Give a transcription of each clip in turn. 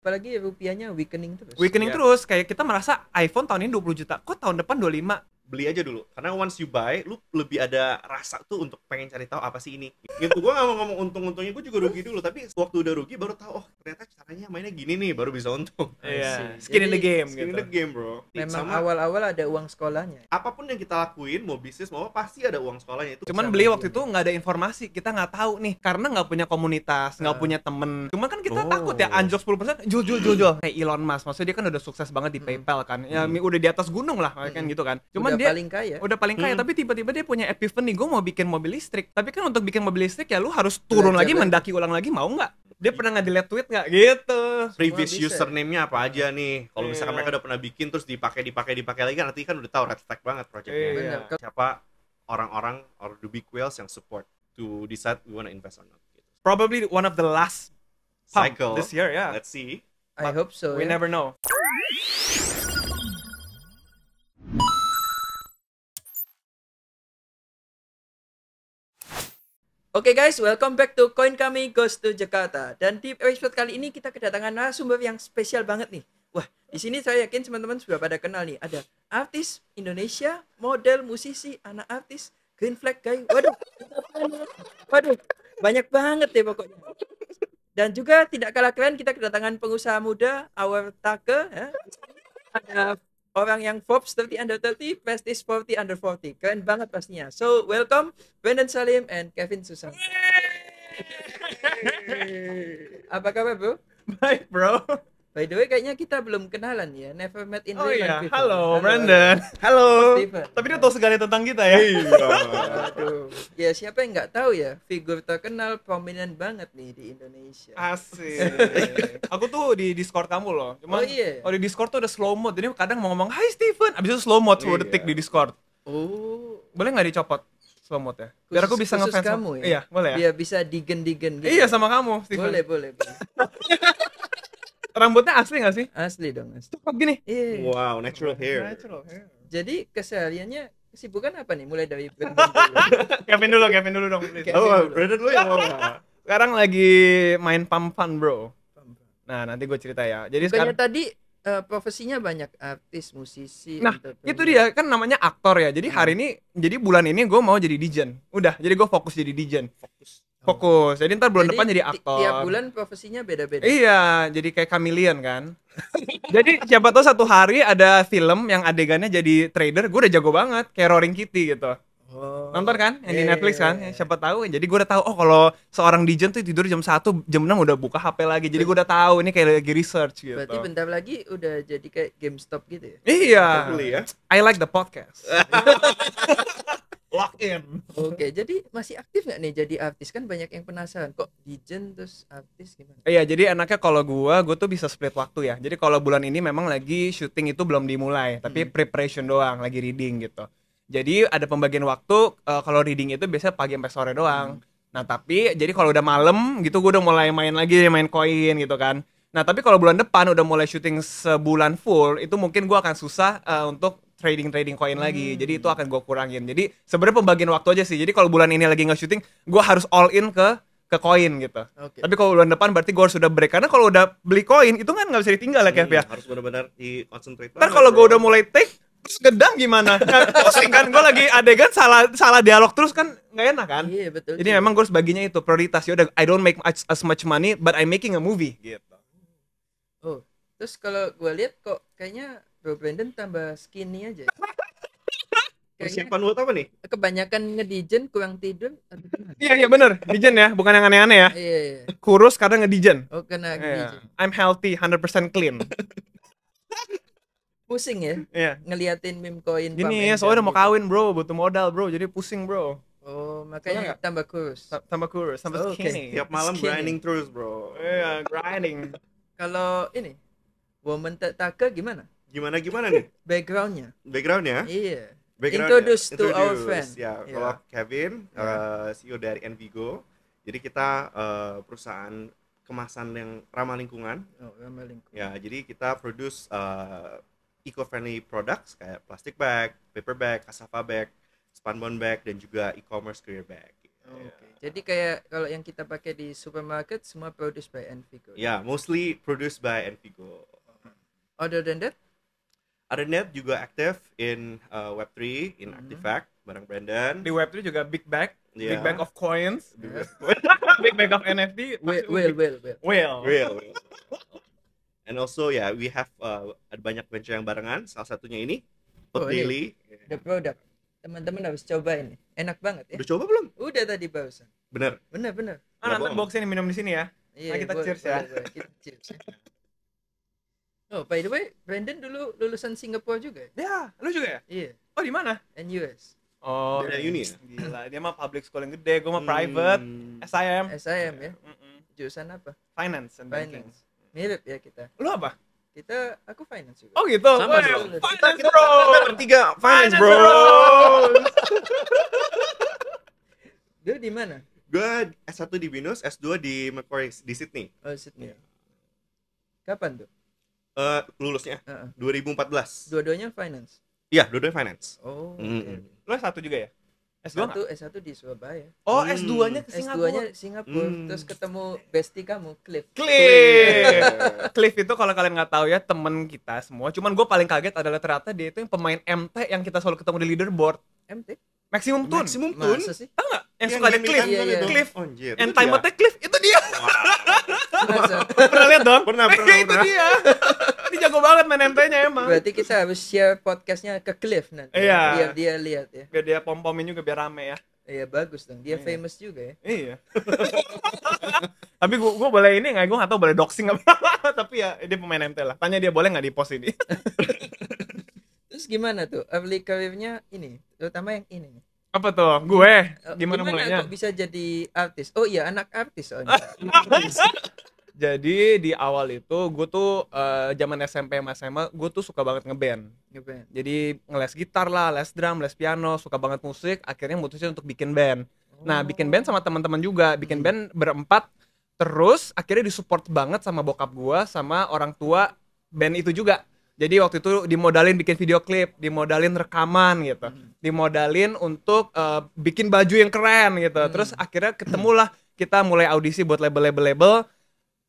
apalagi rupiahnya weakening Weakening terus, kayak kita merasa iPhone tahun ini 20 juta, kok tahun depan 25? Beli aja dulu, karena once you buy lu lebih ada rasa tuh untuk pengen cari tahu apa sih ini gitu. Gue nggak mau ngomong untung-untungnya, gue juga rugi dulu, tapi waktu udah rugi baru tahu, oh ternyata caranya mainnya gini nih, baru bisa untung. Iya, see. skin in the Jadi, game Skin in gitu. the game bro. memang Sama awal-awal ada uang sekolahnya. apapun yang kita lakuin, mau bisnis mau apa, pasti ada uang sekolahnya itu. Cuman Sama beli dia. waktu itu nggak ada informasi, kita nggak tahu nih, karena nggak punya komunitas, nggak punya temen. Cuman kan kita Oh. takut ya, anjlok 10%, jual. Kayak Elon Musk, maksudnya dia kan udah sukses banget di PayPal kan, ya udah di atas gunung lah, kan gitu kan. Cuman Udah dia paling kaya. udah paling kaya, tapi tiba-tiba dia punya epiphany, gue mau bikin mobil listrik. Tapi kan untuk bikin mobil listrik ya lu harus turun Belajar lagi, banget. mendaki ulang lagi, mau nggak? Dia pernah nge-delete tweet nggak? Gitu. Previous Semua bisa. username-nya apa aja nih. Kalau misalkan Iya. mereka udah pernah bikin terus dipakai lagi kan, nanti kan udah tahu red flag banget projectnya. Iya. Bener. Siapa orang-orang or the big whales yang support to decide we wanna invest or not gitu. Probably one of the last pump Cycle this year, ya. Let's see. I hope so. We ya. never know. Oke guys, welcome back to Coin Kami Goes to Jakarta. Dan di episode kali ini kita kedatangan narasumber yang spesial banget nih. Wah, di sini saya yakin teman-teman sudah pada kenal nih. Ada artis Indonesia, model, musisi, anak artis, green flag guy. Waduh, banyak banget ya pokoknya. Dan juga tidak kalah keren kita kedatangan pengusaha muda, our Take. Ya. Ada orang yang Forbes 30 under 30, Prestige 40 under 40. Keren banget pastinya. So, welcome Brandon Salim and Kevin Susan. Apa kabar, bro? Baik, bro. By the way, kayaknya kita belum kenalan ya. Never met in Oh real iya, life before. halo Brandon. Halo. Steven. Tapi dia tahu segala tentang kita ya. Aduh. Ya, siapa yang nggak tahu ya? Figur terkenal, prominent banget nih di Indonesia. Asik. Aku tuh di Discord kamu loh. Cuman Oh, iya. kalau di Discord tuh ada slow mode. Jadi kadang mau ngomong, "Hai Steven." Abis itu slow mode 10 Iya. detik di Discord. Oh, Boleh nggak dicopot slow mode ya? Biar aku bisa khusus ngefans kamu ya? Iya, boleh ya? Biar bisa digen-digen gitu. Iya, sama kamu, Steven. Boleh. Rambutnya asli nggak sih? Asli dong, asli. Cepet gini. Iya. Wow, natural hair. Natural hair. Jadi kesehariannya kesibukan apa nih? Mulai dari Brandon dulu. Kevin dulu dong, please. Kevin Oh, dulu. Brandon lu yang ngomong. Sekarang lagi main pump fun, bro. Nah, nanti gue cerita ya. Jadi Bukannya sekarang tadi profesinya banyak artis, musisi, Nah, entrepreneur. itu dia kan namanya aktor ya. Jadi hari ini, jadi bulan ini gue mau jadi Dijen. Udah, jadi gue fokus jadi Dijen. Fokus. Jadi ntar bulan depan jadi aktor. Tiap bulan profesinya beda-beda. Iya, jadi kayak chameleon kan. Jadi siapa tahu satu hari ada film yang adegannya jadi trader, gue udah jago banget, kayak Roaring Kitty gitu. Oh. Nonton kan yang di Iya, Netflix iya, kan? iya. Siapa tahu. Jadi gue udah tahu, oh kalau seorang Dijen tuh tidur jam 1, jam 6 udah buka HP lagi. Jadi gue udah tahu ini kayak lagi research gitu. Berarti bentar lagi udah jadi kayak GameStop gitu ya. Iya. Hopefully ya. I like the podcast. Lock in. Oke, jadi masih aktif nggak nih jadi artis? Kan banyak yang penasaran kok Dijen terus artis gimana? Iya, jadi enaknya kalau gue tuh bisa split waktu ya. Jadi kalau bulan ini memang lagi syuting itu belum dimulai, tapi preparation doang, lagi reading gitu. Jadi ada pembagian waktu, kalau reading itu biasanya pagi sampai sore doang. Nah tapi jadi kalau udah malam gitu gue udah mulai main lagi, main koin gitu kan. Nah tapi kalau bulan depan udah mulai syuting sebulan full, itu mungkin gue akan susah untuk trading koin lagi. Jadi itu akan gue kurangin. Jadi sebenarnya pembagian waktu aja sih. Jadi kalau bulan ini lagi nggak syuting, gue harus all in ke koin gitu. Oke. Tapi kalau bulan depan berarti gue harus udah break, karena kalau udah beli koin itu kan nggak bisa ditinggal ya Kev ya. Harus benar-benar di concentrate. Ntar kalau gue udah mulai take terus gedang gimana? Nah, pusing kan, gue lagi adegan salah dialog terus kan nggak enak kan. Iya betul. Jadi memang gue harus baginya itu prioritas. Ya udah, I don't make as much money but I'm making a movie gitu. Oh, terus kalau gue lihat kok kayaknya Bro Brandon tambah skinny aja. Kayaknya Persiapan buat apa nih? kebanyakan ngedijen kurang tidur. Atau gimana? Iya bener, Dijen ya, bukan yang aneh-aneh ya. Iya. Kurus kadang ngedijen. Oh kena Iya. ngedijen. I'm healthy, 100% clean. Pusing ya Iya. ngeliatin meme koin. Gini ya, soalnya udah mau kawin bro, butuh modal bro, jadi pusing bro. Oh, makanya tambah kurus. Tambah kurus, tambah Oke. skinny. Tiap malam Skinny. grinding terus, bro. Iya, grinding. Kalau ini Woman Take gimana? Gimana nih? Backgroundnya? Backgroundnya? Iya. Background Introduce to our friend. Ya, Ya. kalau Kevin, CEO dari Envigo. Jadi kita perusahaan kemasan yang ramah lingkungan. Oh, ramah lingkungan. Ya, jadi kita produce eco-friendly products kayak plastic bag, paper bag, cassava bag, spunbond bag, dan juga e-commerce career bag. Oke. Jadi kayak kalau yang kita pakai di supermarket semua produced by Envigo. Ya, mostly produced by Envigo. Other than that, Other juga aktif in Web3, in Artifact, bareng Brandon. Di Web3 juga Big Bag, Yeah. Big Bag of Coins, Yes. Big Bag of NFT. well. Real. And also ya, we have ada banyak venture yang barengan. Salah satunya ini, Hot Oh, ini. Daily. The product. Teman-teman harus cobain nih. Enak banget ya. Udah coba belum? Udah tadi barusan. Bener. Bener. Nanti box ini minum di sini ya. Iya, Nah, kita boleh, cheers ya. boleh. Kita cheers ya. Oh, by the way, Brandon dulu lulusan Singapura juga ya? Ya, lu juga ya? Iya, Oh, di mana? and US. Oh, Beda uni ya? Gila, dia mah public school yang gede, gua mah private, SIM. SIM ya. Mm-mm. Jurusan apa? Finance and banking. Finance. Mirip ya kita. Lu apa? Aku finance juga. Oh gitu. Sama Wah, dong. Finance Kita bro. bertiga finance, bro. Dulu di mana? Gue S1 di Binus, S2 di Macquarie di Sydney. Oh, Sydney. Kapan tuh? Lulusnya Heeh. 2014. Dua-duanya finance. Iya, dua-duanya finance. Oh, Mm. Lu S1 juga ya? S2 nggak? S1 di Surabaya. Oh, S2-nya ke Singapura. S2-nya Singapura. Hmm. Terus ketemu bestie kamu, Cliff. Cliff. Cliff itu kalau kalian nggak tahu ya temen kita semua. Cuman gue paling kaget adalah ternyata dia itu yang pemain MT yang kita selalu ketemu di leaderboard. MT? Maximum Tune. Maximum Tune. Masa sih? Tahu nggak? Yang suka ada Cliff. Iya, iya. Cliff. Oh, anjir. And Itu time dia. attack Cliff itu dia. Masa? Pernah lihat dong? Pernah. Itu dia. Dia jago banget main MT-nya emang. Berarti kita harus share podcastnya ke Cliff nanti. Iya. Biar dia lihat ya. Biar dia pom-pomin juga biar rame ya. Iya, bagus dong. Dia Iya. famous juga ya. Iya. Tapi gua boleh ini nggak? Gue nggak tahu boleh doxing apa. Tapi ya dia pemain MT lah. Tanya dia boleh nggak di post ini? Terus gimana tuh early career-nya ini? Terutama yang ini nih. Apa tuh? Gue? Gimana mulainya? kok bisa jadi artis? Oh iya, anak artis soalnya. Jadi di awal itu gue tuh zaman SMP sama SMA gue tuh suka banget ngeband. Ngeband. Jadi ngeles gitar lah, les drum, les piano, suka banget musik. Akhirnya mutusin untuk bikin band. Nah bikin band sama teman-teman juga, bikin band berempat. Terus akhirnya disupport banget sama bokap gue, sama orang tua band itu juga. Jadi waktu itu dimodalin bikin video klip, dimodalin rekaman gitu, dimodalin untuk bikin baju yang keren gitu. Terus akhirnya ketemulah kita mulai audisi buat label,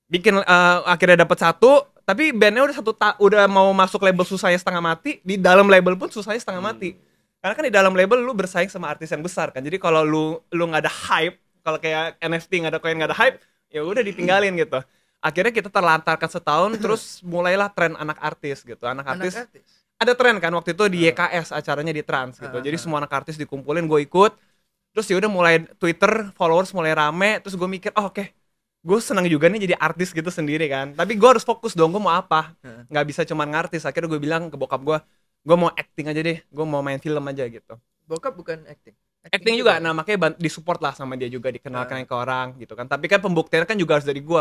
bikin akhirnya dapat satu, tapi bandnya udah udah mau masuk label susahnya setengah mati, di dalam label pun susahnya setengah mati. Karena kan di dalam label lu bersaing sama artis yang besar kan. Jadi kalau lu nggak ada hype, kalau kayak NFT nggak ada koin nggak ada hype, ya udah ditinggalin gitu. Akhirnya kita terlantarkan setahun, terus mulailah tren anak artis gitu. Anak artis ada tren kan waktu itu di YKS acaranya di Trans gitu. Jadi semua anak artis dikumpulin, gue ikut. Terus ya udah mulai Twitter followers mulai rame, terus gue mikir, oh oke, gue seneng juga nih jadi artis gitu sendiri kan. Tapi gue harus fokus dong, gue mau apa? Nggak bisa cuma ngartis. Akhirnya gue bilang ke bokap gue mau acting aja deh, gue mau main film aja gitu. Bokap bukan acting. Acting juga, nah makanya disupport lah sama dia juga, dikenalkan ke orang gitu kan. Tapi kan pembuktian kan juga harus dari gue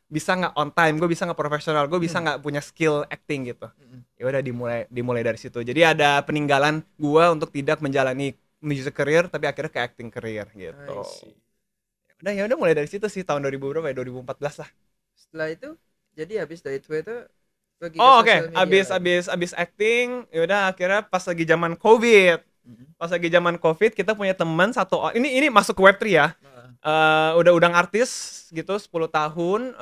bisa nggak on time, gue bisa nggak profesional, gue bisa nggak punya skill acting gitu. Ya udah dimulai dari situ. Jadi ada peninggalan gue untuk tidak menjalani music career, tapi akhirnya ke acting career gitu. Ya udah mulai dari situ sih, tahun 2000 berapa ya, 2014 lah. Setelah itu, jadi habis dari Twitter pergi ke Oh oke, social media. abis acting, ya udah akhirnya pas lagi zaman COVID. Pas lagi zaman COVID kita punya teman satu, ini masuk ke Web3 ya. Udah artis gitu 10 tahun,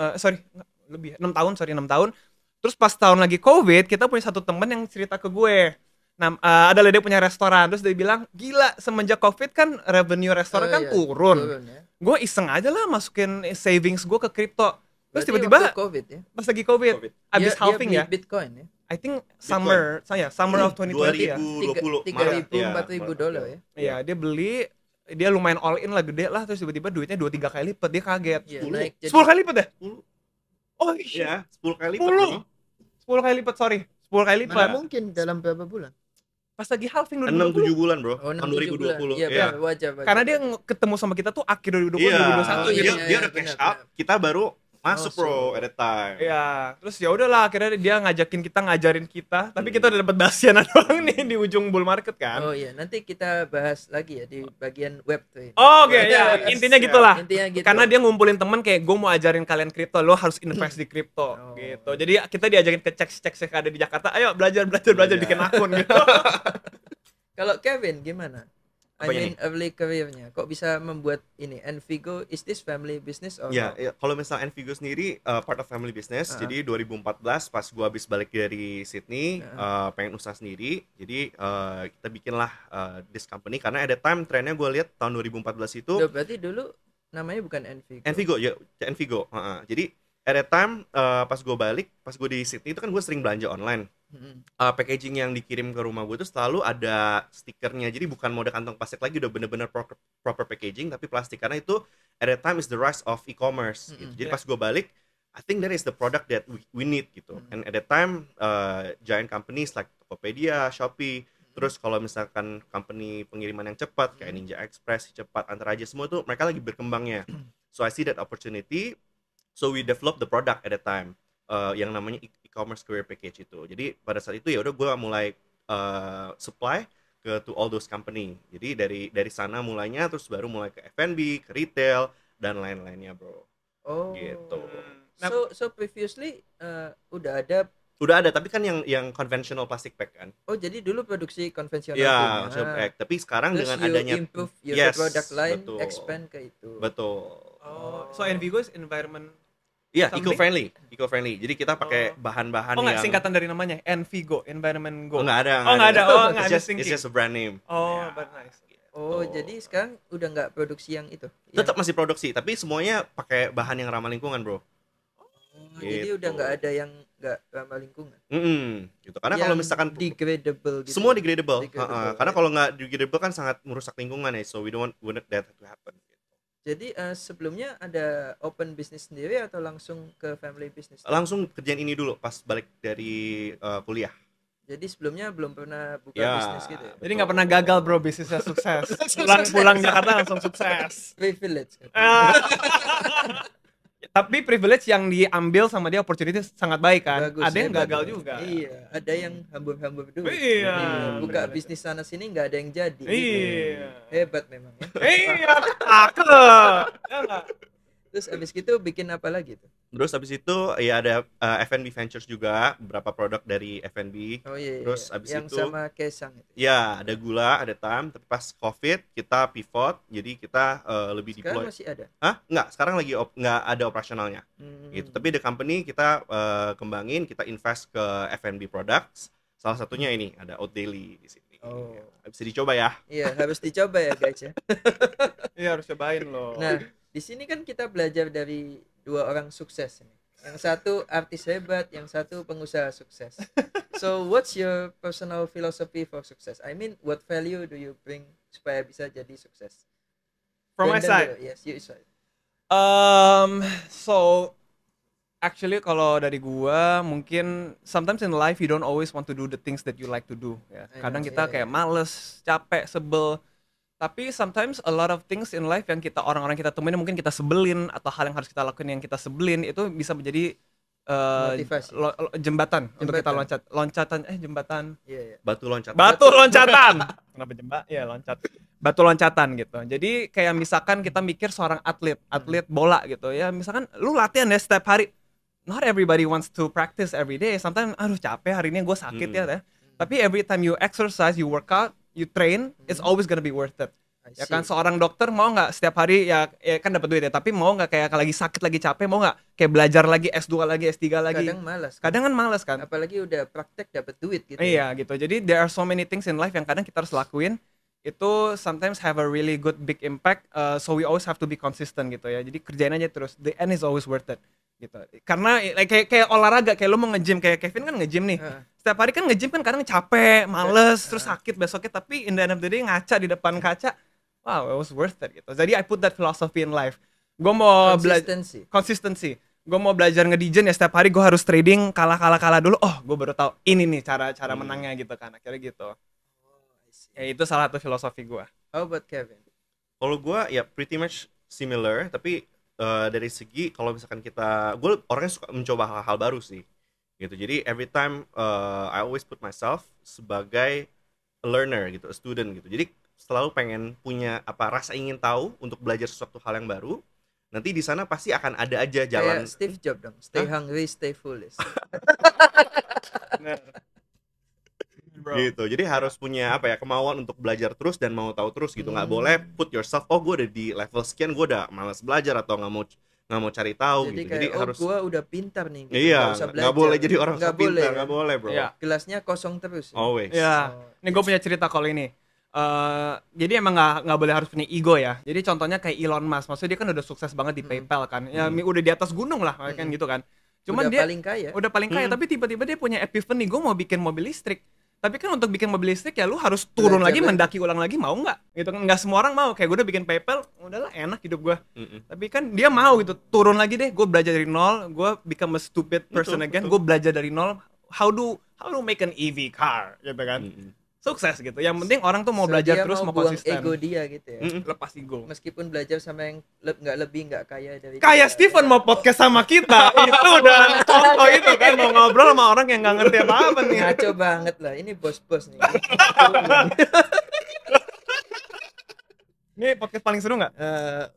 lebih 6 tahun. Terus pas tahun lagi COVID kita punya satu teman yang cerita ke gue. Nah, adalah dia punya restoran, terus dia bilang, gila semenjak COVID kan revenue restoran kan turun. Ya. Gue iseng aja lah masukin savings gue ke kripto. Terus Berarti tiba-tiba waktu COVID ya. pas lagi COVID. Abis Dia halving beli ya. Bitcoin ya. I think summer of 2020 ya. 2020 $3,000 ya. $4,000 ya. Iya, dia beli, dia lumayan all in lah, gede lah, terus tiba-tiba duitnya 2-3 kali lipat, dia kaget. Iya, 10. naik jadi 10 kali lipat ya? 10. Oh Iya, 10 kali lipat. 10. dong. 10 kali lipat, sorry. 10 kali mana lipat. mungkin dalam berapa bulan? Pas lagi halving 6-7 2020. bulan, bro. Oh, Tahun 6-7 bulan. 2020. Iya, Iya. benar, wajar. Karena dia ketemu sama kita tuh akhir 2020, Iya, 2021 iya, gitu. dia udah cash benar, out, kita baru masuk, Masuk. bro, at that time. Iya, terus ya udahlah akhirnya dia ngajakin kita, ngajarin kita, tapi kita udah dapat basianan doang nih di ujung bull market kan. Oh iya, nanti kita bahas lagi ya di bagian web tuh. Oh, oke, ya, Yes, intinya ya. gitulah. Intinya gitu. Karena dia ngumpulin temen kayak gue mau ajarin kalian kripto, lo harus invest di kripto gitu. Jadi kita diajakin ke cek yang ada di Jakarta, ayo belajar bikin akun gitu. Kalau Kevin gimana? I Apanya mean early career-nya. Kok bisa membuat ini Envigo, is this family business or Ya, not? ya, kalau misal Envigo sendiri part of family business. Uh-uh. Jadi 2014 pas gua habis balik dari Sydney, Uh-uh. pengen usaha sendiri. Jadi kita bikinlah this company karena at that time trennya gua lihat tahun 2014 itu Loh, berarti dulu namanya bukan Envigo. Envigo ya, Envigo. Jadi at that time pas gua balik, pas gua di Sydney itu kan gua sering belanja online. Mm-mm. Packaging yang dikirim ke rumah gue tuh selalu ada stikernya, jadi bukan mode kantong plastik lagi, udah bener-bener proper packaging tapi plastik, karena itu at that time is the rise of e-commerce gitu. Jadi pas gue balik, I think that is the product that we need gitu. And at that time giant companies like Tokopedia, Shopee, terus kalau misalkan company pengiriman yang cepat kayak Ninja Express, cepat, Antar Aja, semua tuh mereka lagi berkembangnya. So I see that opportunity, so we develop the product at that time. Yang namanya e-commerce courier package itu. Jadi pada saat itu ya udah gue mulai supply to all those company. Jadi dari sana mulainya, terus baru mulai ke F&B, ke retail dan lain-lainnya, bro. Oh. Gitu. So previously udah ada. Udah ada, tapi kan yang conventional plastic pack kan. Oh, jadi dulu produksi konvensional Ya, punya. tapi sekarang Terus dengan you adanya improve your Yes, product line, betul. expand ke itu. Betul. Oh, so Envigo is environment. Iya, Something? eco-friendly. Jadi kita pakai bahan-bahan Oh nggak yang singkatan dari namanya Envigo, environment go. nggak ada. Oh nggak ada. Oh nggak ada It's thinking. just a brand name. Oh, Ya. but nice. Oh, Tuh. jadi sekarang udah nggak produksi yang itu. Tetap masih produksi, tapi semuanya pakai bahan yang ramah lingkungan, bro. Jadi udah nggak ada yang nggak ramah lingkungan. Gitu. Karena kalau Yang misalkan degradable gitu. semua degradable, Degradable, karena ya. kalau nggak degradable kan sangat merusak lingkungan ya, so we don't want that to happen. Jadi sebelumnya ada open business sendiri atau langsung ke family business? Langsung kerjaan ini dulu pas balik dari kuliah. Jadi sebelumnya belum pernah buka Ya. bisnis gitu ya? Jadi nggak pernah gagal bro, bisnisnya sukses. Pulang Jakarta langsung sukses. Privilege kan? Tapi privilege yang diambil sama dia opportunity sangat baik kan. Bagus, Ada yang hebat. gagal juga. Iya, ada yang hambur-hambur dulu. Iya, Buka benar. bisnis sana sini nggak ada yang jadi. gitu. Iya. Hebat memang ya. Iya, cakep. Ya nggak? Terus abis gitu bikin apa lagi tuh? Terus habis itu ya ada F&B Ventures juga, beberapa produk dari F&B. Oh iya, Terus iya. abis yang itu sama Kesang itu. ya ada gula, ada tam, tapi pas COVID kita pivot, jadi kita lebih Sekarang deploy. masih ada. Hah? Nggak, sekarang lagi nggak ada operasionalnya. Gitu. Tapi the company kita kembangin, kita invest ke F&B products. Salah satunya ini ada Oat Daily di sini. Oh. Bisa dicoba ya. Iya, harus dicoba ya guys ya. Iya harus cobain loh. Nah, di sini kan kita belajar dari dua orang sukses ini. Yang satu artis hebat, yang satu pengusaha sukses. So, what's your personal philosophy for success? I mean, what value do you bring supaya bisa jadi sukses? From my Brandon side. dulu. Yes, you side. So actually kalau dari gua mungkin sometimes in life you don't always want to do the things that you like to do ya. I Kadang know, kita iya, kayak iya. males, capek, sebel. Tapi sometimes a lot of things in life yang kita orang-orang kita temuin yang mungkin kita sebelin atau hal yang harus kita lakuin yang kita sebelin itu bisa menjadi Motivasi. jembatan untuk kita Jembatan. loncatan jembatan Iya, iya. Batu loncat. batu loncatan. Kenapa jembatan? Ya loncat. Batu loncatan gitu. Jadi kayak misalkan kita mikir seorang atlet bola gitu ya. Misalkan lu latihan ya setiap hari. Not everybody wants to practice every day. Sometimes aduh capek hari ini gue sakit ya. Tapi every time you exercise, you work out, you train, it's always gonna be worth it. I Ya see. kan seorang dokter mau nggak setiap hari ya kan dapat duit ya, tapi mau nggak kayak lagi sakit lagi capek mau nggak kayak belajar lagi S2 lagi S3 lagi. Kadang malas. Kadang kan males kan. Apalagi udah praktek dapat duit gitu. Iya gitu. Jadi there are so many things in life yang kadang kita harus lakuin itu sometimes have a really good big impact. So we always have to be consistent gitu ya. Jadi kerjain aja terus. The end is always worth it gitu. Karena kayak olahraga kayak lu mau nge-gym kayak Kevin kan nge-gym nih. Setiap hari kan nge-gym kan kadang capek, males, terus sakit besoknya tapi in the end of the day ngaca di depan kaca. Wow, it was worth it gitu. Jadi I put that philosophy in life. Gue mau belajar consistency. Gue mau belajar nge-DJ ya setiap hari gue harus trading kalah dulu. Oh, gue baru tahu ini nih cara menangnya gitu kan. Akhirnya gitu. Ya itu salah satu filosofi gue. How about Kevin? Kalau gue ya pretty much similar, tapi dari segi kalau misalkan gue orangnya suka mencoba hal-hal baru sih, gitu. Jadi every time I always put myself sebagai a learner gitu, a student gitu. Jadi selalu pengen punya rasa ingin tahu untuk belajar sesuatu hal yang baru. Nanti di sana pasti akan ada aja jalan. Kayak Steve Jobs dong. Stay hungry, stay foolish. bro. Gitu. Jadi harus punya apa ya, kemauan untuk belajar terus dan mau tahu terus gitu. Nggak boleh put yourself, oh gue udah di level sekian, gue udah malas belajar atau nggak mau cari tahu Jadi gitu. kayak Jadi harus gua udah pintar nih gitu. iya, Nggak usah nggak boleh jadi orang Nggak sok pintar, boleh, nggak kan? boleh bro. Iya. Gelasnya kosong terus. Always. Ya, ini gue punya cerita kalau ini. Jadi emang nggak boleh harus punya ego ya. Jadi contohnya kayak Elon Musk, maksudnya dia kan udah sukses banget di PayPal kan. Ya udah di atas gunung lah kan gitu kan. Cuman Udah dia paling kaya. udah paling kaya, tapi tiba-tiba dia punya epiphany, gue mau bikin mobil listrik. Tapi kan untuk bikin mobil listrik ya lu harus turun Belajar lagi, lagi. mendaki ulang lagi, mau nggak? Gitu kan, nggak semua orang mau. Kayak gue udah bikin PayPal, udahlah enak hidup gue. Tapi kan dia mau gitu, turun lagi deh, gue belajar dari nol, gue become a stupid person again, gue belajar dari nol, how do make an EV car, gitu kan. Sukses gitu. Yang penting orang tuh mau So, dia dia mau buang konsisten. ego dia gitu ya. Lepas ego. Meskipun belajar sama yang nggak kaya dari Kayak dia. Steven mau podcast sama kita, itu udah contoh itu kan, mau ngobrol sama orang yang nggak ngerti apa-apa nih. Ngaco banget lah, ini bos-bos nih. Ini podcast paling seru nggak?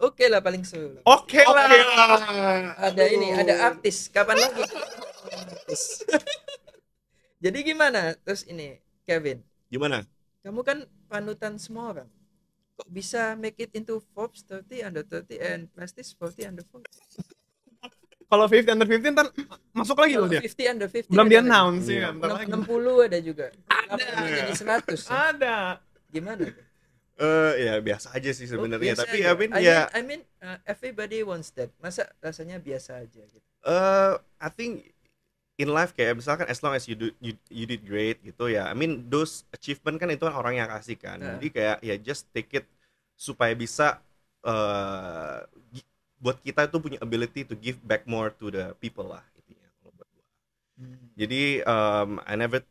Oke lah, paling seru. Oke lah. Ada ini, ada artis. Kapan lagi? Artis. Jadi gimana? Terus ini, Kevin, Gimana? kamu kan panutan semua orang. Kok bisa make it into Forbes 30 under 30 and Prestige 40 under 40? Kalau 50 under 15 ntar masuk lagi loh dia. 50 under 50. Belum ada dia lagi. announce sih kan. 60 ada juga. Ada. Jadi 100. Ya? Ada. Gimana tuh? Ya biasa aja sih sebenarnya, Biasa tapi aja. I mean I mean, everybody wants that. Masa rasanya biasa aja gitu. I think in life kayak misalkan as long as you did great gitu ya. I mean those achievement kan itu kan orang yang kasih kan. Nah. Jadi kayak ya just take it supaya bisa buat kita itu punya ability to give back more to the people lah intinya kalau buat gua. Jadi I never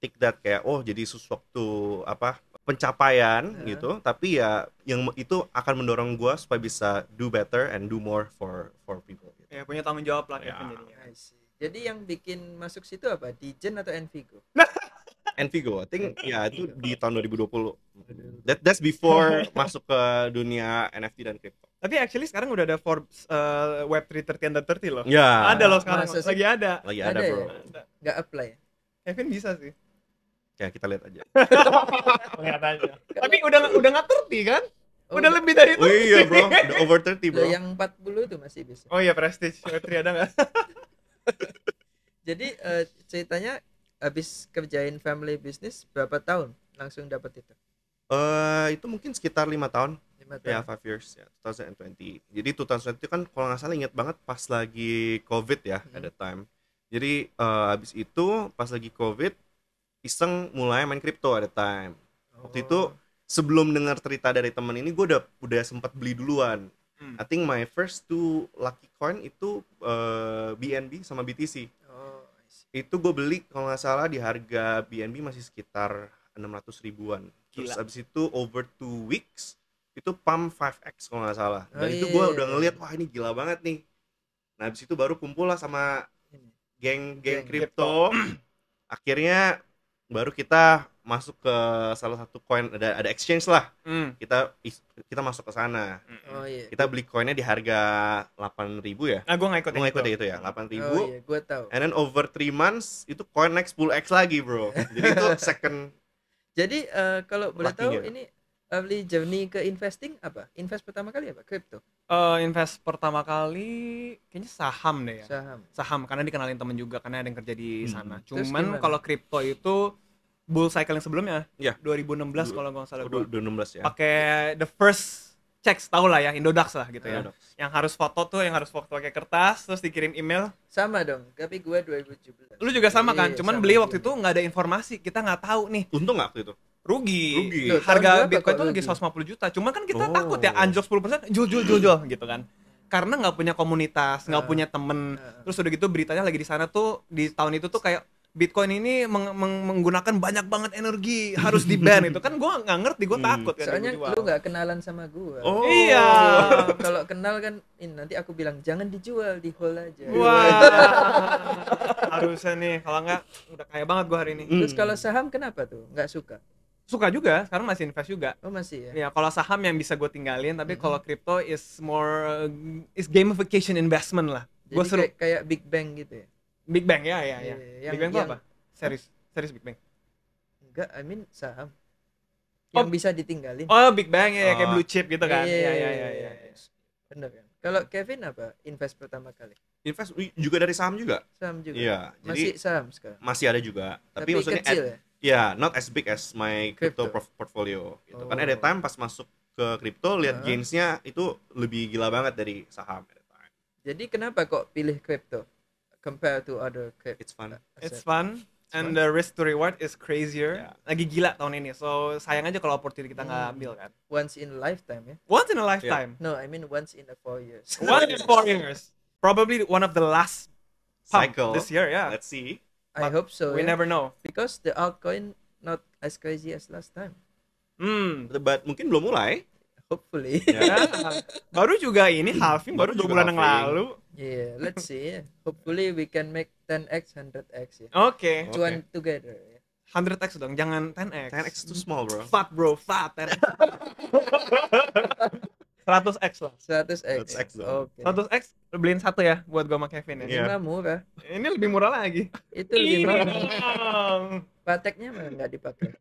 take that kayak oh jadi sesuatu apa pencapaian gitu, tapi ya yang itu akan mendorong gua supaya bisa do better and do more for people gitu. Ya punya tanggung jawab lah Ya. Kevin jadinya. I see. Jadi yang bikin masuk situ apa? Dijen atau Envigo? Envigo, I think ya itu di tahun 2020. That's before masuk ke dunia NFT dan crypto. Tapi actually sekarang udah ada Forbes Web3 30 under 30 loh. Ya. Ada loh sekarang. Masa sih? Lagi ada. Lagi ada, Ada bro. ya? Nggak apply ya? Kevin bisa sih. Ya kita lihat aja. Lihat aja. Tapi udah nggak 30 kan? Oh, Udah lebih dari itu. Oh iya bro, udah over 30 bro. Loh, yang 40 itu masih bisa. Oh iya, Prestige Web3 ada nggak? Jadi ceritanya habis kerjain family business berapa tahun langsung dapat itu? Itu mungkin sekitar 5 tahun. 5 tahun. Ya 5 years ya, 2020. Jadi 2020 itu kan kalau nggak salah ingat banget pas lagi COVID ya at the time. Jadi habis itu pas lagi COVID iseng mulai main crypto at the time. Waktu itu sebelum dengar cerita dari temen ini gue udah sempat beli duluan. I think my first two lucky coin itu BNB sama BTC. Oh, I see. Itu gue beli kalau nggak salah di harga BNB masih sekitar 600 ribuan. Terus Gila. abis itu over 2 weeks itu pump 5x kalau nggak salah. Dan Oh, itu iya, gue iya, udah iya. ngeliat wah ini gila banget nih. Nah abis itu baru kumpul lah sama Ini. geng Geng kripto. Akhirnya baru kita masuk ke salah satu coin, ada exchange lah. Kita masuk ke sana. Oh iya. Kita beli koinnya di harga 8.000 ya. Nah, gue nggak ikut. Gue yang ngikut itu. itu ya, 8.000. Oh iya, gue tahu. And then over 3 months itu coin naik 10x lagi bro. Jadi itu second. Jadi kalau boleh tahu Lucky-nya. ini early journey ke investing apa? Invest pertama kali apa? Crypto, Invest pertama kali kayaknya saham deh ya. saham. Karena dikenalin temen juga karena ada yang kerja di sana. Terus Cuman gimana? kalau kripto itu bull cycle yang sebelumnya, Iya. 2016 kalau nggak salah gue. 2016 ya. Pakai the first checks, tau lah ya, Indodax lah gitu ya. Indodax. Yang harus foto tuh, yang harus foto pakai kertas, terus dikirim email. Sama dong, tapi gue 2017. Lu juga sama kan? Iya, Cuman sama beli juga. waktu itu nggak ada informasi, kita nggak tahu nih. Untung nggak waktu itu? Rugi. Loh, tahun Harga berapa Bitcoin kok tuh lagi rugi? 150 juta. Cuman kan kita Oh. takut ya, anjlok 10%, jual gitu kan. Karena nggak punya komunitas, nggak punya temen. Terus udah gitu beritanya lagi di sana tuh, di tahun itu tuh kayak Bitcoin ini menggunakan banyak banget energi, harus di ban itu kan gue nggak ngerti, gue takut kan. Soalnya gua jual. lu nggak kenalan sama gue. Oh. Iya. Kalau kenal kan, nanti aku bilang jangan dijual, di hold aja. Wah, harusnya nih, kalau nggak udah kaya banget gue hari ini. Terus kalau saham kenapa tuh? Nggak suka? Suka juga, sekarang masih invest juga. Oh masih ya? Ya kalau saham yang bisa gue tinggalin, tapi kalau crypto is more is gamification investment lah. Jadi Gue seru. kayak Big Bang gitu ya? Big Bang ya. Iya, Big Bang itu yang- apa? Series Big Bang. Enggak, I mean saham. Oh. Yang bisa ditinggalin. Oh, Big Bang ya, kayak Oh. blue chip gitu kan. Iya, Iya. Bener kan? Kalau Kevin apa? Invest pertama kali? Invest juga dari saham juga. Saham juga? Iya, Masih jadi saham sekarang? masih ada juga. Tapi maksudnya kecil ya? yeah, not as big as my crypto Crypto. portfolio gitu. Oh. Kan at the time pas masuk ke crypto lihat Heeh. gainsnya itu lebih gila banget dari saham at the time. Jadi kenapa kok pilih crypto compare to other crypto? It's fun. It's fun and the risk to reward is crazier. Yeah. Lagi gila tahun ini. So sayang aja kalau opportunity kita nggak Hmm. ambil kan. Once in a lifetime ya? Once in a lifetime. No, I mean once in a 4 years. Once in 4 years. Probably one of the last pump Cycle. this year, yeah. Let's see. I hope so. We ya. never know. Because the altcoin not as crazy as last time. But mungkin belum mulai. Hopefully. Ya. Ya. Baru juga ini halving baru 2 juga bulan yang halving. lalu. Yeah, let's see. Hopefully we can make 10x, 100x ya. Oke. Cuan together ya. 100x dong, jangan 10x. 10x too small, bro. Fat bro, fat. 10x. 100x lah. 100x. 100x dong. Oke. 100x beliin satu ya buat gua sama Kevin ya. Iya. Ini mah murah. Ini lebih murah lagi. Itu lebih murah. Iya. Pateknya mah nggak dipakai.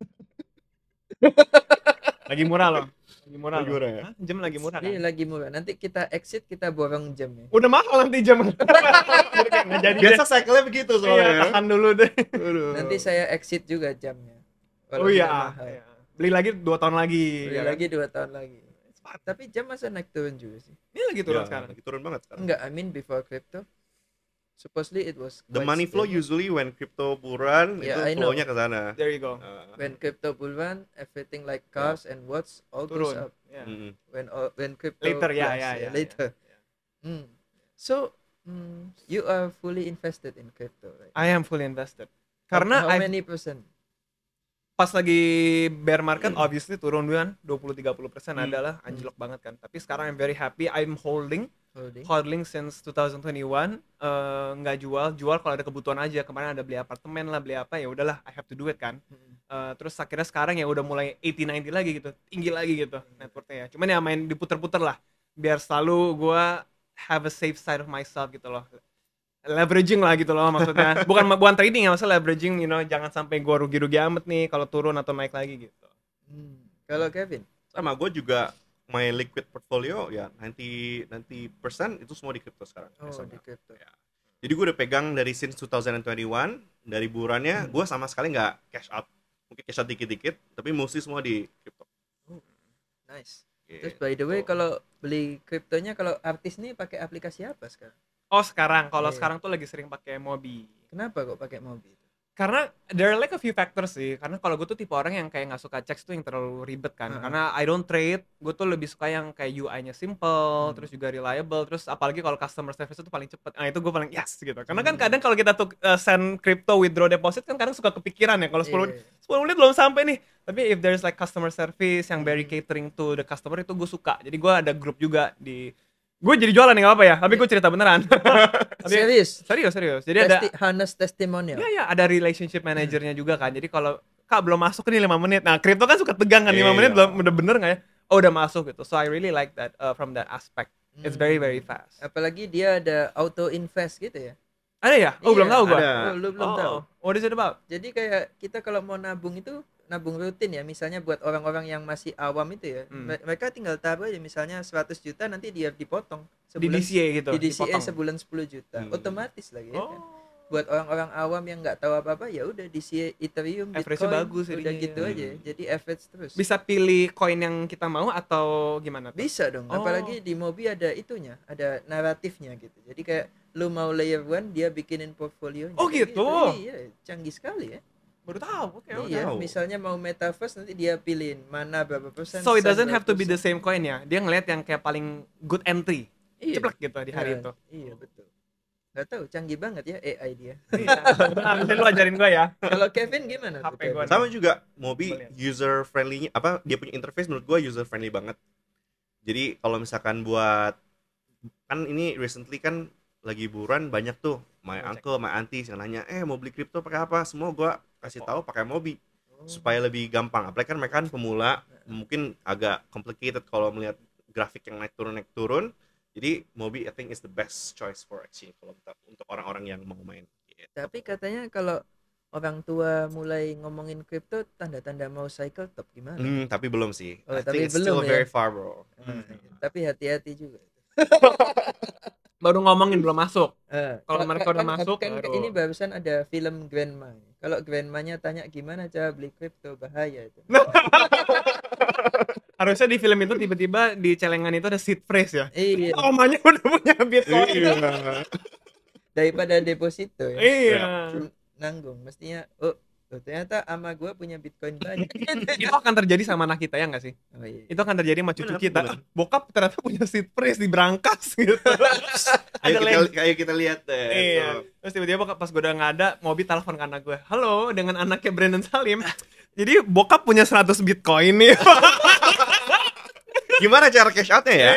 Lagi murah loh. Lagi murah. Lagi loh. murah ya? Hah? Jam lagi murah Iya kan? lagi murah. Nanti kita exit kita borong jam ya. Udah mahal nanti jam. Jadi kayak nggak jadi. Biasa cycle-nya begitu Iya, soalnya. tahan dulu deh. Nanti saya exit juga jamnya. Kalau Oh iya. udah mahal. Iya. Beli lagi 2 tahun lagi. Beli ya kan? lagi 2 tahun lagi. Tapi jam masa naik turun juga sih? Ini lagi turun Ya, sekarang. lagi turun banget sekarang. Enggak, I mean before crypto. Supposedly it was The quite money flow stable. usually when crypto buran Yeah, I itu know. flow-nya ke sana. There you go. When crypto bull run, everything like cars and watch all goes Turun. up. Ya. When crypto Later, ya, crash, ya, ya, later. ya. So you are fully invested in crypto, right? I am fully invested. Karena how I've- many percent? pas lagi bear market obviously turun kan 20-30% adalah anjlok banget kan. Tapi sekarang I'm very happy I'm holding since 2021 nggak jual kalau ada kebutuhan aja. Kemarin ada beli apartemen lah, beli apa ya udahlah I have to do it kan. Terus akhirnya sekarang ya udah mulai 80-90 lagi gitu, tinggi lagi gitu net worth-nya ya. Cuman ya main diputer-puter lah biar selalu gua have a safe side of myself gitu loh. Leveraging lah gitu loh maksudnya. Bukan trading ya, maksudnya leveraging, jangan sampai gua rugi-rugi amat nih kalau turun atau naik lagi gitu. Kalau Kevin? Sama gue juga my liquid portfolio ya 90% itu semua di crypto sekarang. Oh, biasanya. di crypto. Ya. Jadi gue udah pegang dari since 2021 dari burannya gue sama sekali nggak cash out. Mungkin cash out dikit-dikit, tapi mostly semua di crypto. Nice. Gitu. Terus by the way kalau beli kriptonya kalau artis nih pakai aplikasi apa sekarang? Oh sekarang, kalau Iya. sekarang tuh lagi sering pakai Mobi. Kenapa kok pakai Mobi? Karena there are like a few factors sih. Karena kalau gue tuh tipe orang yang kayak nggak suka checks tuh yang terlalu ribet kan. Karena I don't trade, gue tuh lebih suka yang kayak UI-nya simple, terus juga reliable, terus apalagi kalau customer service itu paling cepet. Nah itu gue paling yes gitu. Karena kan kadang kalau kita tuh send crypto withdraw deposit kan kadang suka kepikiran ya kalau 10 menit belum sampai nih. Tapi if there's like customer service yang very catering to the customer itu gue suka. Jadi gue ada grup juga di gue jadi jualan nih nggak apa ya, tapi gue cerita beneran. Serius? Serius. Jadi ada honest testimonial. ya ada relationship manajernya juga kan. Jadi kalau Kak belum masuk nih 5 menit. Nah, kripto kan suka tegang kan 5 menit belum udah bener nggak ya? Oh, udah masuk gitu. So I really like that from that aspect. It's very fast. Apalagi dia ada auto invest gitu ya. Ada ya? Oh, belum Iya, tahu gua. ada. Oh, lu belum tahu. What is it about? Jadi kayak kita kalau mau nabung itu nabung rutin ya, misalnya buat orang-orang yang masih awam itu ya, mereka tinggal taruh aja misalnya 100 juta nanti dia dipotong Di DCA gitu. di DCA dipotong. sebulan 10 juta otomatis lagi ya Oh. kan? Buat orang-orang awam yang nggak tahu apa-apa ya udah DCA Ethereum Average-nya Bitcoin bagus udah jadinya. gitu aja jadi average terus Bisa pilih koin yang kita mau atau gimana tuh? bisa dong Oh. apalagi di Mobi ada itunya ada naratifnya gitu jadi kayak lu mau layer 1 dia bikinin portfolionya Oh, Kayak gitu? iya canggih sekali ya. Baru tahu. Oke. Iya, tahu. misalnya mau metaverse nanti dia pilihin mana berapa persen. So it doesn't berapa have to be the persen. same coin ya. Dia ngeliat yang kayak paling good entry. Iya. Ceplek gitu di hari Iya, itu. Iya, betul. Gak tahu, canggih banget ya AI dia. Iya. Benar, lu ajarin gua ya. Kalau Kevin gimana? tuh, HP gua Kevin? Sama juga Mobi Boleh. user friendly-nya apa dia punya interface menurut gua user friendly banget. Jadi kalau misalkan buat kan ini recently kan lagi buruan banyak tuh my uncle, my auntie yang nanya, mau beli kripto pakai apa? Semua gua kasih tahu pakai Mobi supaya lebih gampang. Apalagi kan mereka kan pemula, mungkin agak complicated kalau melihat grafik yang naik turun. Jadi Mobi I think is the best choice for exchange kalau untuk orang-orang yang mau main. Gitu. Tapi katanya kalau orang tua mulai ngomongin kripto, tanda-tanda mau cycle top gimana? Tapi belum sih. Oh, I tapi think it's belum still ya? very far, bro. Tapi hati-hati juga. Baru ngomongin belum masuk. Kalau Kak- mereka udah kan, masuk, kan baru. ini barusan ada film Grandma. Kalau grandmanya tanya gimana cara beli kripto, bahaya itu. Harusnya di film itu tiba-tiba di celengan itu ada seed phrase ya. Iya, Omanya udah punya Bitcoin. daripada deposito ya. Iya. Nanggung, mestinya ternyata ama gue punya Bitcoin banyak. Itu akan terjadi sama anak kita ya nggak sih? Oh iya. Itu akan terjadi sama cucu Benar, kita. benar. Bokap ternyata punya seed phrase di brankas gitu. Ayo kita lihat deh. Iya. Terus tiba-tiba pas gue udah nggak ada, Mobi telepon ke anak gue. Halo, dengan anaknya Brandon Salim. Jadi bokap punya 100 Bitcoin nih. Gimana cara cash out-nya ya?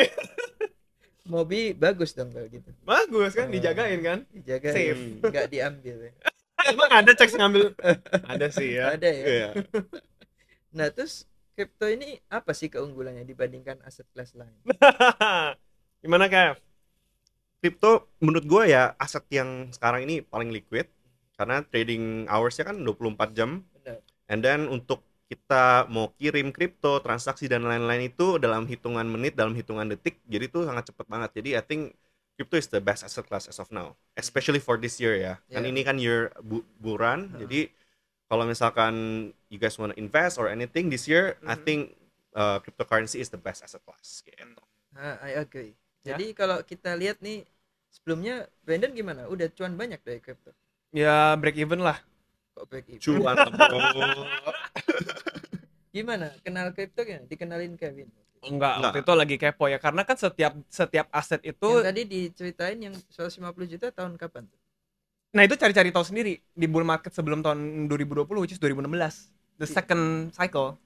Mobi bagus dong kalau gitu. Bagus kan, dijagain kan. Dijaga, Safe. nggak diambil ya. Emang ada cek ngambil? Ada sih ya. Ada ya. Iya. Nah terus kripto ini apa sih keunggulannya dibandingkan aset kelas lain? Gimana Kev? Crypto menurut gue ya aset yang sekarang ini paling liquid karena trading hours-nya kan 24 jam. Benar. And then untuk kita mau kirim kripto, transaksi dan lain-lain itu dalam hitungan menit, dalam hitungan detik, jadi itu sangat cepat banget. Jadi I think crypto is the best asset class as of now, especially for this year ya. Kan Yeah. ini kan year bulan, jadi kalau misalkan you guys wanna invest or anything this year, I think cryptocurrency is the best asset class. Gitu. I agree. Ya. Jadi kalau kita lihat nih sebelumnya Brandon gimana? Udah cuan banyak dari kripto. Ya break even lah. Kok break even? Cuan. Gimana? Kenal kripto kan? Dikenalin Kevin. Enggak, Enggak. waktu itu lagi kepo ya. Karena kan setiap aset itu, Yang tadi diceritain yang 150 juta tahun kapan tuh? nah itu cari-cari tahu sendiri di bull market sebelum tahun 2020, which is 2016, the second cycle.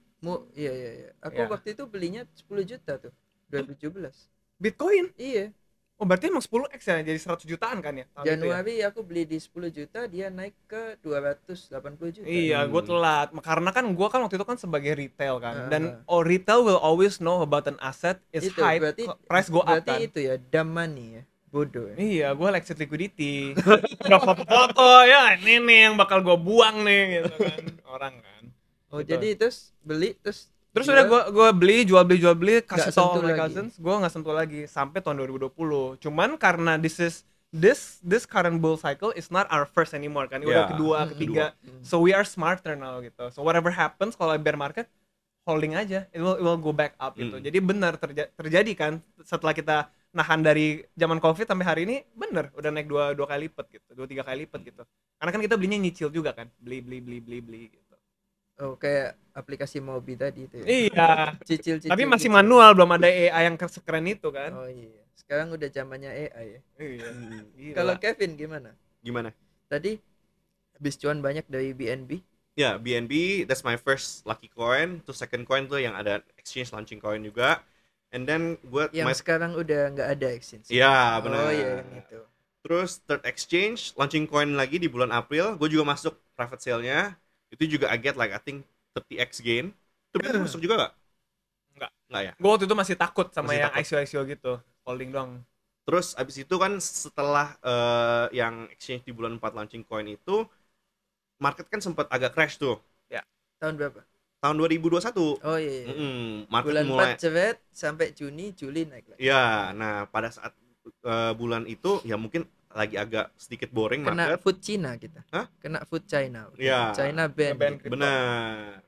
Iya. Aku Iya. waktu itu belinya 10 juta tuh. 2017. Bitcoin. Iya. Oh berarti emang 10x ya, jadi 100 jutaan kan ya? tahun itu ya? Januari aku beli di 10 juta, dia naik ke 280 juta. Iya, gue telat. Karena kan gue kan waktu itu kan sebagai retail kan. Dan Ah. retail will always know about an asset is Itu hype, berarti price go up berarti kan. itu ya dumb money ya. Bodoh ya. Iya, gue exit liquidity. Udah foto-foto ya, ini nih yang bakal gue buang nih gitu kan. Orang kan. Oh, Gitu. jadi terus beli terus Terus udah gue beli, jual beli, kasih Nggak tau sentuh my lagi. cousins, gue nggak sentuh lagi sampai tahun 2020. Cuman karena this current bull cycle is not our first anymore kan, udah Ya, kedua, ketiga. So we are smarter now gitu. So whatever happens kalau bear market, holding aja, it will go back up gitu. Jadi benar terjadi kan setelah kita nahan dari zaman covid sampai hari ini, bener udah naik dua kali lipat gitu, 2-3 kali lipat gitu. Karena kan kita belinya nyicil juga kan, beli gitu. Oh, kayak aplikasi Mobi tadi itu ya. Iya. Cicil. Tapi masih manual, belum ada AI yang sekeren itu kan. Oh iya. Sekarang udah zamannya AI ya. Iya. Gila. Kalau Kevin gimana? Gimana? Tadi habis cuan banyak dari BNB. Ya, BNB, that's my first lucky coin. Terus second coin tuh yang ada exchange launching coin juga. And then gue Yang sekarang udah nggak ada exchange. Iya, benar. Oh iya, yang itu. Terus third exchange launching coin lagi di bulan April. Gue juga masuk private sale-nya. Itu juga I get like I think 30x gain. Itu bisa masuk juga gak? Enggak ya. Gue waktu itu masih takut sama Masih yang takut. ICO gitu, holding doang. Terus abis itu kan setelah yang exchange di bulan 4 launching coin itu, market kan sempat agak crash tuh. Tahun berapa? Tahun 2021. Oh iya. Market Bulan mulai 4 ceret sampai Juni, Juli naik lagi. ya, nah pada saat bulan itu ya mungkin lagi agak sedikit boring Kena market. food Cina kita. Hah? Kena food China. Iya. China ban. Nge-ban gitu. Benar.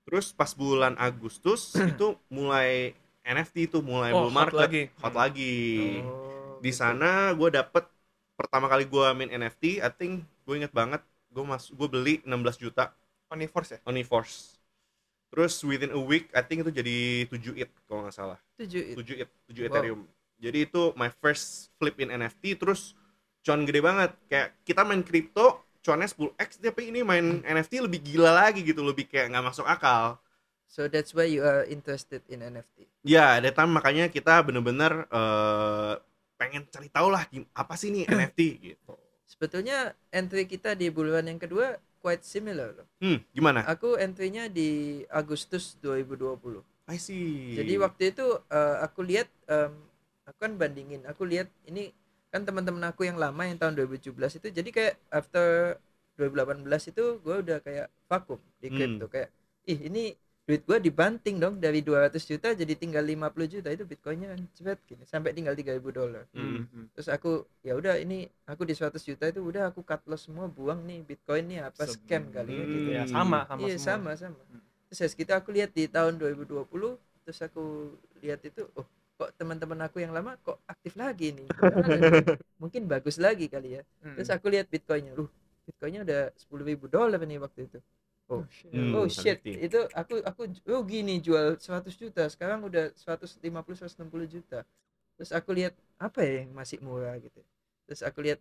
Terus pas bulan Agustus itu mulai NFT itu mulai Oh, bull hot market lagi. hot lagi. Oh, Di gitu. sana gue dapet pertama kali gue main NFT, I think gue inget banget gue beli 16 juta Universe ya? Uniforce. Terus within a week I think itu jadi 7 ETH kalau nggak salah. 7 7 Wow. Ethereum. Jadi itu my first flip in NFT. Terus cuan gede banget. Kayak kita main crypto cuannya 10x, tapi ini main NFT lebih gila lagi gitu, lebih kayak nggak masuk akal. So that's why you are interested in NFT. Ya, that time makanya kita bener-bener pengen cari tahu lah apa sih nih NFT gitu. Sebetulnya entry kita di bulan yang kedua quite similar loh. Gimana? Aku entry-nya di Agustus 2020. I see. Jadi waktu itu aku lihat aku kan bandingin, aku lihat ini kan teman-teman aku yang lama yang tahun 2017 itu, jadi kayak after 2018 itu gue udah kayak vakum di Hmm. crypto, kayak ini duit gue dibanting dong dari 200 juta jadi tinggal 50 juta, itu bitcoinnya cepet gini sampai tinggal $3.000. Terus aku ya udah, ini aku di 100 juta itu udah aku cut loss semua, buang nih bitcoin nih, apa scam kali ya gitu. Ya sama Iya semua. sama. Terus ya segitu aku lihat di tahun 2020, terus aku lihat itu, oh kok teman-teman aku yang lama kok aktif lagi nih. Gimana nih? Mungkin bagus lagi kali ya. Terus aku lihat bitcoinnya, bitcoinnya udah $10.000 nih waktu itu. Oh Hmm, shit, 150. itu aku gini jual 100 juta, sekarang udah 150 160 juta. Terus aku lihat apa ya yang masih murah gitu. Terus aku lihat,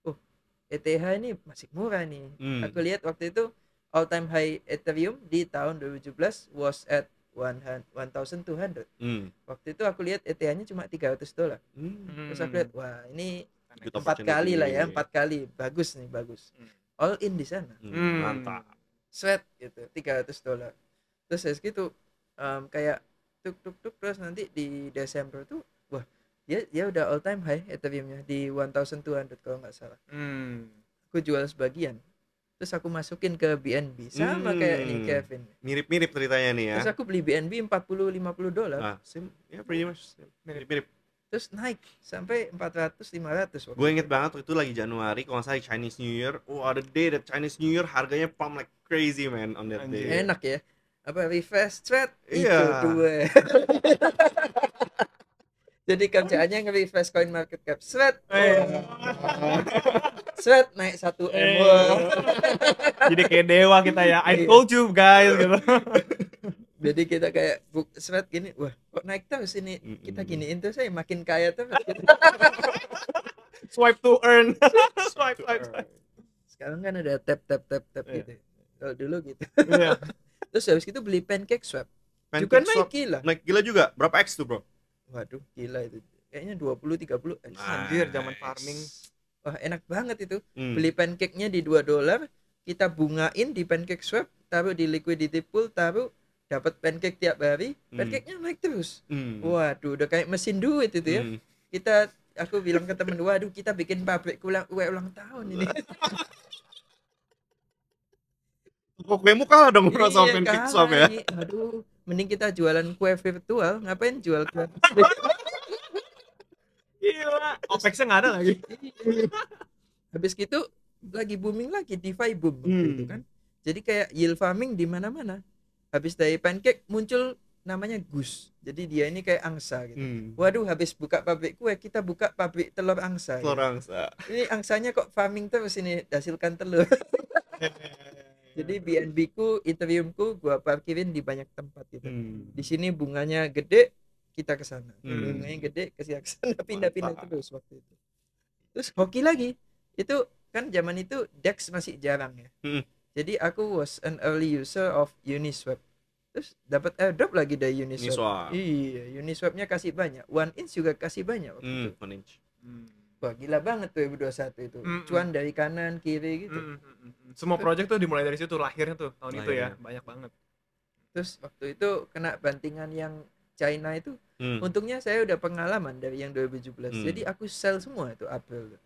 oh ETH ini masih murah nih. Aku lihat waktu itu all time high Ethereum di tahun 2017 was at 1,200. Waktu itu aku lihat ETH-nya cuma $300. Terus aku lihat, wah ini Good 4 kali lah ya, opportunity. 4 kali, bagus nih, bagus. All in di sana. Mantap. Sweat gitu, $300. Terus ya segitu, kayak tuk terus nanti di Desember tuh, wah dia udah all time high Ethereum-nya di 1,200 kalau nggak salah. Aku jual sebagian, terus aku masukin ke BNB sama kayak nih Kevin. Mirip-mirip ceritanya nih ya. Terus aku beli BNB $40-50. Same, ya pretty much mirip-mirip. Terus naik sampai 400-500. Gue inget banget waktu itu lagi Januari, kalau nggak salah Chinese New Year. The day that Chinese New Year harganya pump like crazy man on that Anjir. day. Enak ya, apa refresh thread itu Iya. dua. Jadi kerjaannya nge-refresh coin market cap, sweat naik 1M. Jadi kayak dewa kita ya. I told you guys gitu. Jadi kita kayak sweat gini, wah kok naik terus ini, kita giniin terus saya makin kaya terus. Swipe to earn. Swipe. Sekarang kan ada tap Iya. gitu. Kalau dulu gitu. Iya. Terus habis itu beli pancake swap. Pancake Juga naik swap gila. naik gila juga. Berapa X tuh bro? Waduh, gila itu. Kayaknya 20-30. Anjir, zaman farming. Wah, enak banget itu. Hmm. Beli pancake-nya di $2, kita bungain di pancake swap, taruh di liquidity pool, taruh, dapat pancake tiap hari, pancake-nya naik terus. Waduh, udah kayak mesin duit itu ya. Aku bilang ke temen, waduh kita bikin pabrik ulang tahun ini. Kok kuemu kalah dong bro sama Iya, pancake kalah swap ya? ini. Aduh, mending kita jualan kue virtual, ngapain jual kue Gila. OPEX-nya nggak ada lagi. Habis gitu lagi booming lagi, DeFi boom waktu itu kan. Jadi kayak yield farming di mana-mana. Habis dari pancake muncul namanya Goose. Jadi dia ini kayak angsa gitu. Waduh, habis buka pabrik kue, kita buka pabrik telur angsa. Telur gitu. angsa. Ini angsanya kok farming terus ini, hasilkan telur. Jadi BNB ku, Ethereum ku gua parkirin di banyak tempat gitu. Di sini bunganya gede, kita ke sana. Bunganya gede, ke sana, pindah-pindah terus waktu itu. Terus hoki lagi. Itu kan zaman itu DEX masih jarang ya. Jadi aku was an early user of Uniswap. Terus dapat airdrop lagi dari Uniswap. Iya, Uniswapnya kasih banyak. One Inch juga kasih banyak waktu itu. One Inch. Wah, gila banget 2021 itu. Cuan dari kanan kiri gitu. Semua project tuh dimulai dari situ, lahirnya tuh tahun itu ya, Lahirnya. banyak banget. Terus waktu itu kena bantingan yang China itu. Untungnya saya udah pengalaman dari yang 2017. Jadi aku sell semua itu April.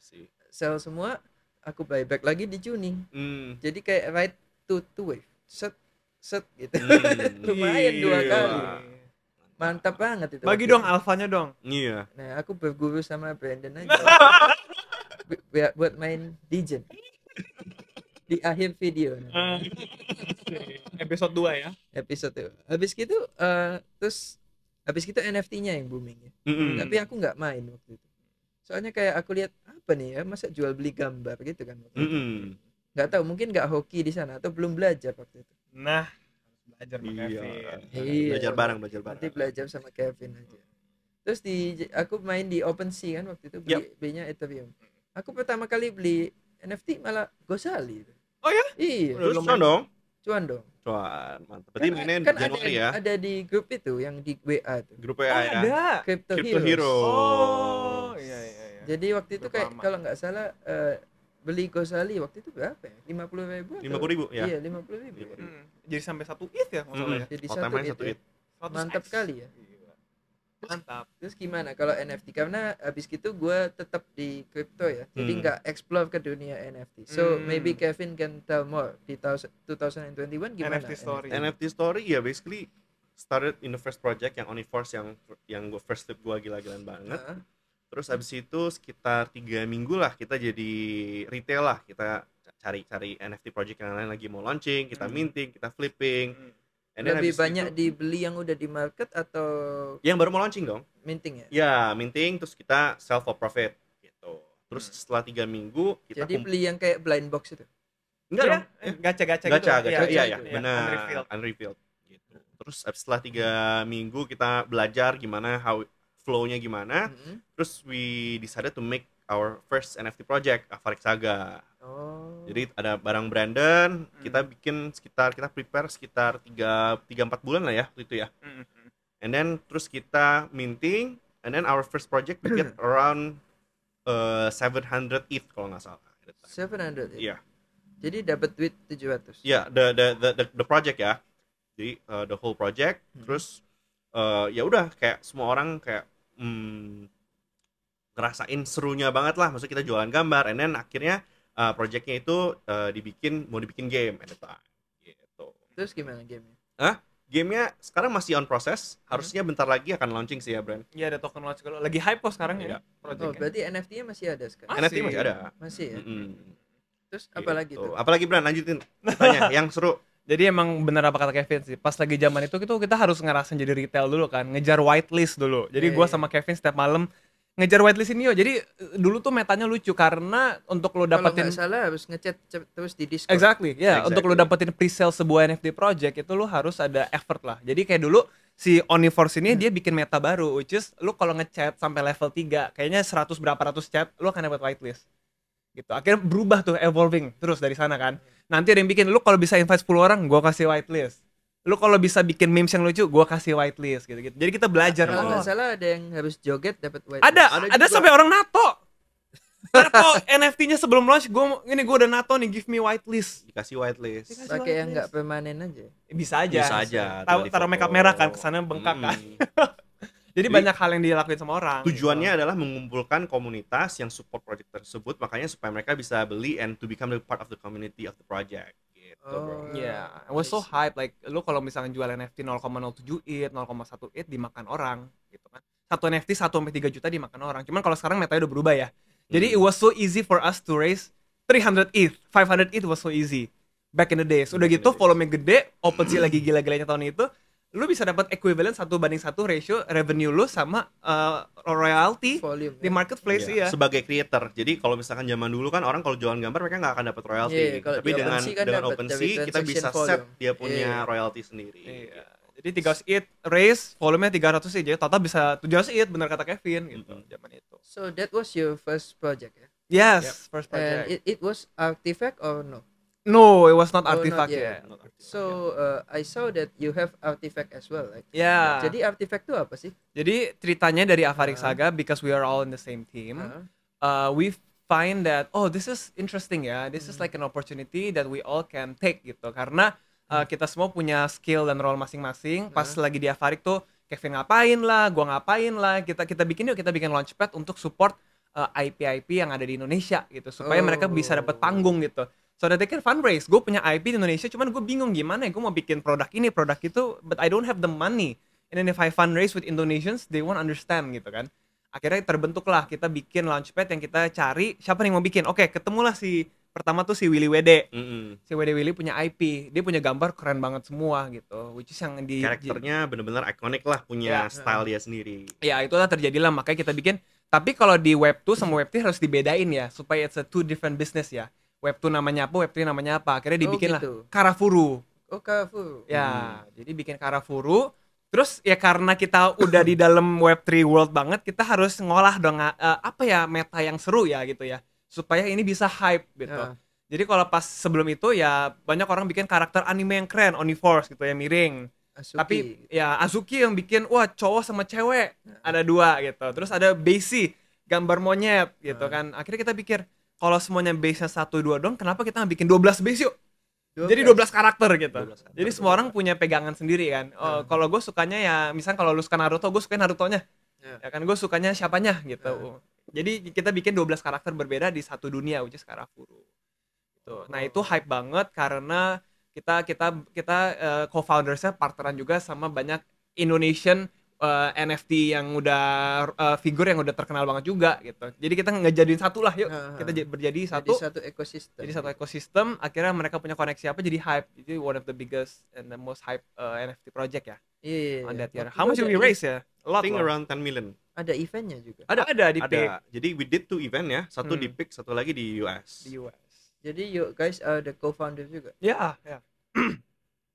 Sih. Sell semua, aku buyback lagi di Juni. Jadi kayak ride to wave. Set gitu. Lumayan 2 kali. Mantap banget itu. Bagi waktu dong itu. alfanya dong. Iya. Nah, aku berguru sama Brandon aja. buat main DJ. Di akhir video. Episode 2 ya. Episode itu. Terus habis itu NFT-nya yang booming ya. Tapi aku nggak main waktu itu. Soalnya kayak aku lihat apa nih ya, masa jual beli gambar gitu kan waktu itu. Nggak tahu, mungkin nggak hoki di sana atau belum belajar waktu itu. Nah, belajar sama Iya. Kevin. Iya. Belajar bareng. Nanti belajar sama Kevin aja. Terus aku main di OpenSea kan waktu itu, belinya Ethereum. Aku pertama kali beli NFT malah Gosali. Oh ya? Iya. Terus cuan dong. Cuan, Mantap. Berarti mainnya kan Januari ya. ada di grup itu yang di WA tuh. Grup WA ya. Ada. Crypto Crypto Heroes. Heroes. Oh, iya. Jadi waktu itu Grup kayak lama. kalau nggak salah beli Gosali waktu itu berapa ya? 50.000 atau? 50.000 ya. Iya, 50.000. Jadi sampai 1 ETH ya maksudnya ya. Jadi All time high satu satu itu. it. 100x. Mantap kali ya. Gila. Mantap. Terus gimana kalau NFT? Karena habis gitu gue tetap di crypto ya, jadi nggak explore ke dunia NFT. So maybe Kevin can tell more di 2021 gimana NFT story. NFT story ya basically started in the first project yang Oniforce yang gue first trip gue gila-gilaan banget. Terus abis itu sekitar 3 minggu lah kita jadi retail lah, kita cari NFT project yang lain lagi mau launching, kita minting, kita flipping. And then Lebih habis banyak itu, dibeli yang udah di market atau yang baru mau launching dong. minting ya? Ya, minting terus kita sell for profit gitu. Terus setelah 3 minggu kita Jadi beli yang kayak blind box itu. enggak dong. Gacha-gacha gitu. Gacha, iya, gacha iya, itu, benar. Unrevealed. Unrevealed gitu. Terus setelah 3 minggu kita belajar gimana flow-nya gimana. Terus we decided to make our first NFT project, Avarik Saga. Oh. Jadi ada barang Brandon, kita prepare sekitar 3-4 bulan lah ya waktu itu ya. And then terus kita minting, and then our first project we get around 700 ETH kalau nggak salah. 700 ya? Iya. Jadi dapat duit 700. Ya, the project ya. Jadi the whole project. Terus ya udah kayak semua orang kayak ngerasain serunya banget lah. Maksudnya kita jualan gambar, and then akhirnya projectnya itu mau dibikin game at the time. Gitu. Terus gimana gamenya? Gamenya sekarang masih on process. Harusnya bentar lagi akan launching sih ya, Brand. Iya, ada token launch kalau lagi hype kok sekarang Iya. ya Oh, projectnya. berarti NFT-nya masih ada sekarang? NFT masih ada. Masih ya? Mm-mm. Terus apa lagi Gitu. tuh? Apalagi Brand, lanjutin. Tanya yang seru. Jadi emang bener apa kata Kevin sih. Pas lagi zaman itu kita harus ngerasain jadi retail dulu kan, ngejar whitelist dulu. Jadi Iya, gua iya. sama Kevin setiap malam ngejar whitelist ini yo. Jadi dulu tuh metanya lucu karena untuk lo Kalau dapetin nggak salah harus ngechat terus di Discord. exactly, ya. Exactly. Untuk lo dapetin pre-sale sebuah NFT project itu lo harus ada effort lah. Jadi kayak dulu si Oniforce ini dia bikin meta baru, which is lo kalau ngechat sampai level 3, kayaknya 100 berapa ratus chat, lo akan dapat whitelist. Gitu. Akhirnya berubah tuh, evolving terus dari sana kan. Nanti ada yang bikin lu kalau bisa invite 10 orang, gua kasih whitelist. Lu kalau bisa bikin memes yang lucu, gua kasih whitelist gitu-gitu. Jadi kita belajar. Kalau nggak Oh, salah ada yang harus joget dapat white. ada juga. sampai orang NATO. NATO NFT-nya sebelum launch, gua udah NATO nih, give me whitelist. Dikasih whitelist. Dikasih Pakai yang whitelist. nggak permanen aja. Bisa aja. Bisa aja. Taruh makeup merah kan, kesannya bengkak kan. Jadi banyak hal yang dilakuin sama orang. Tujuannya adalah mengumpulkan komunitas yang support project tersebut, makanya supaya mereka bisa beli and to become the part of the community of the project. Gitu, bro. Iya, I was so hype, like lu kalau misalnya jual NFT 0,07 ETH, 0,1 ETH dimakan orang gitu kan. Satu NFT 1 sampai 3 juta dimakan orang. Cuman kalau sekarang metanya udah berubah ya. Jadi it was so easy for us to raise 300 ETH, 500 ETH was so easy back in the days. Udah gitu volume gede, OpenSea lagi gila-gilanya tahun itu, lu bisa dapat equivalent 1:1 ratio revenue lu sama royalty Volume, di ya. marketplace Iya, ya. sebagai creator. Jadi kalau misalkan zaman dulu kan orang kalau jualan gambar mereka nggak akan dapat royalty. Iya, kalau Tapi di dengan OpenSea kan dapat OpenSea dari kita bisa transaction set volume. dia punya Iya. royalty sendiri. Iya. Jadi 300 ETH raise, volumenya 300 ETH, jadi total bisa 700 ETH, benar kata Kevin gitu zaman itu. So that was your first project ya? Yes, first And project. it was artifact or no? No, it was not Oh, not artifact yet. ya. So I saw that you have artifact as well, right? Ya. Jadi artifact itu apa sih? Jadi ceritanya dari Avarik Saga, because we are all in the same team, we find that this is interesting ya, this is like an opportunity that we all can take gitu, karena kita semua punya skill dan role masing-masing. Pas lagi di Avarik tuh Kevin ngapain lah, gua ngapain lah, kita bikin launchpad untuk support IP yang ada di Indonesia gitu, supaya mereka bisa dapat panggung gitu. So that they can fundraise. Gue punya IP di Indonesia, cuman gue bingung gimana ya, gue mau bikin produk ini, produk itu, but I don't have the money. And then if I fundraise with Indonesians, they won't understand gitu kan. Akhirnya terbentuklah, kita bikin launchpad yang kita cari, siapa yang mau bikin. Oke, ketemulah pertama tuh si Willy Wede. Si Wede Willy punya IP, dia punya gambar keren banget semua gitu. Which is yang di... Karakternya bener-bener ikonik lah, punya style dia sendiri. Ya, itulah terjadilah, makanya kita bikin. Tapi kalau di Web2 sama Web3 harus dibedain ya, supaya it's a two different business ya. Web2 namanya apa, Web3 namanya apa. Akhirnya dibikin lah gitu. Karafuru. Oh, Carrefour. Ya, jadi bikin Karafuru. Terus ya karena kita udah di dalam Web3 world banget, kita harus ngolah dong apa ya meta yang seru ya gitu ya. Supaya ini bisa hype gitu. Jadi kalau pas sebelum itu ya banyak orang bikin karakter anime yang keren, Oniforce gitu ya, miring. Azuki. Tapi ya Azuki yang bikin wah cowok sama cewek ada 2 gitu. Terus ada Basi, gambar monyet gitu kan. Akhirnya kita pikir kalau semuanya base-nya 1 2 dong, kenapa kita nggak bikin 12 base yuk? Jadi 12 karakter gitu. 12 karakter Jadi semua orang punya pegangan sendiri kan. Oh, kalau gue sukanya ya, misal kalau lu suka Naruto, gue suka Naruto-nya. Ya kan, gue sukanya siapanya gitu. Jadi kita bikin 12 karakter berbeda di satu dunia, which is Karafuru. Gitu. Nah, itu hype banget karena kita co-foundersnya partneran juga sama banyak Indonesian NFT yang udah figur yang udah terkenal banget juga gitu. Jadi kita ngejadiin satu lah, yuk. Kita berjadi Jadi satu. satu ekosistem. Jadi satu ekosistem, akhirnya mereka punya koneksi apa jadi hype. Jadi one of the biggest and the most hype NFT project ya. Iya. On that year. Waktu How much itu did we ada raise ya? A lot think lah. around 10 million. Ada eventnya juga. Ada di Peak. Jadi we did 2 event ya, satu di Hmm. Peak, satu lagi di US. Di US. Jadi you guys are the co-founder juga. Ya, ya.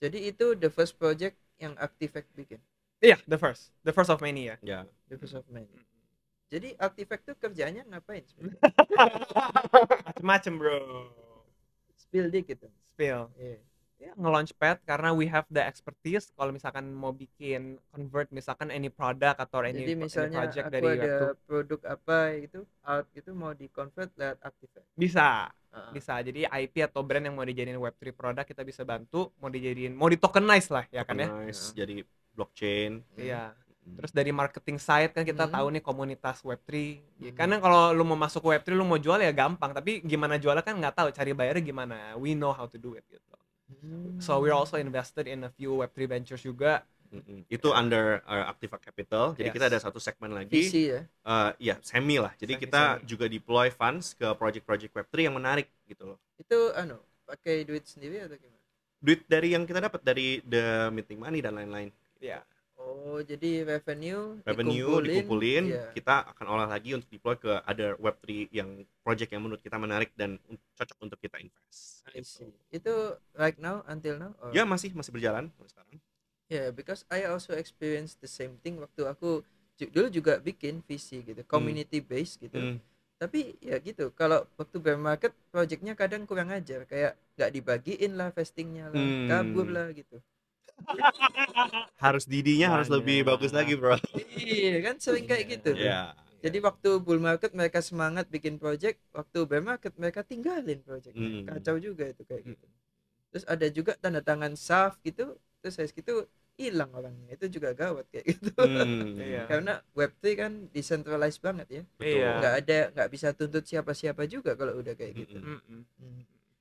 Jadi itu the first project yang Artifact bikin. Iya, the first of many ya. Ya. The first of many. Jadi Artifact tuh kerjaannya ngapain sebenarnya? Macem-macem bro. Spill dikit tuh. Spill. Iya. Ya, nge-launchpad karena we have the expertise kalau misalkan mau bikin convert misalkan any product atau any Jadi misalnya project aku dari ada Web2. produk apa gitu, art itu mau di-convert lewat Artifact. Bisa. Ah. Bisa. Jadi IP atau brand yang mau dijadiin Web3 produk kita bisa bantu, mau di tokenize lah ya kan ya. Nice. Jadi blockchain. Iya. Terus dari marketing side kan kita Hmm. tahu nih komunitas Web3. Ya, karena kalau lu mau masuk ke Web3 lu mau jual ya gampang, tapi gimana jualnya kan nggak tahu, cari bayarnya gimana. We know how to do it gitu. So we're also invested in a few Web3 ventures juga. Itu under Activa Capital. Jadi Yes. kita ada satu segmen lagi. VC ya. Ya, semi lah. Jadi kita juga deploy funds ke project-project Web3 yang menarik gitu loh. Itu pakai duit sendiri atau gimana? Duit dari yang kita dapat dari the meeting money dan lain-lain. Ya. Oh, jadi revenue Dikumpulin, iya. kita akan olah lagi untuk deploy ke other Web3 yang project yang menurut kita menarik dan cocok untuk kita invest. I see. Itu right now until now? Or? Ya masih berjalan sampai sekarang. Yeah, because I also experienced the same thing waktu aku dulu juga bikin VC gitu, community based gitu. Tapi ya gitu, kalau waktu bear market projectnya kadang kurang ajar, kayak nggak dibagiin lah vestingnya lah, kabur lah gitu. Harus didinya harus lebih bagus lagi, bro. Iya kan sering kayak gitu tuh. Iya. Jadi waktu bull market mereka semangat bikin project, waktu bear market mereka tinggalin project. Kacau juga itu kayak gitu. Terus ada juga tanda tangan SAF gitu, terus saya gitu hilang orangnya. Itu juga gawat kayak gitu. Iya. Karena Web3 kan decentralized banget ya. Iya. Nggak bisa tuntut siapa-siapa juga kalau udah kayak gitu.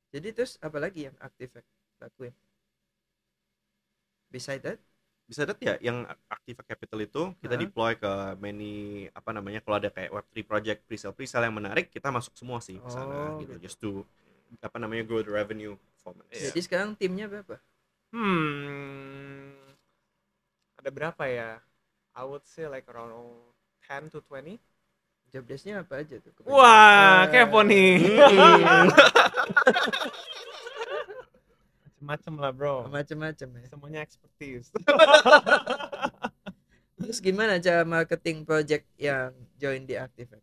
Jadi terus apalagi yang Artifact lakuin? Beside that? Bisa lihat ya yang Activa Capital itu kita deploy ke many kalau ada kayak Web3 project presale yang menarik, kita masuk semua sih ke sana gitu. Just to grow the revenue performance. Jadi sekarang timnya berapa? Ada berapa ya? I would say like around 10 to 20. Jobdesknya apa aja tuh? Wah, kepo nih. Macem-macem lah bro. Macem-macem ya. Semuanya expertise. Terus gimana cara marketing project yang join di Active?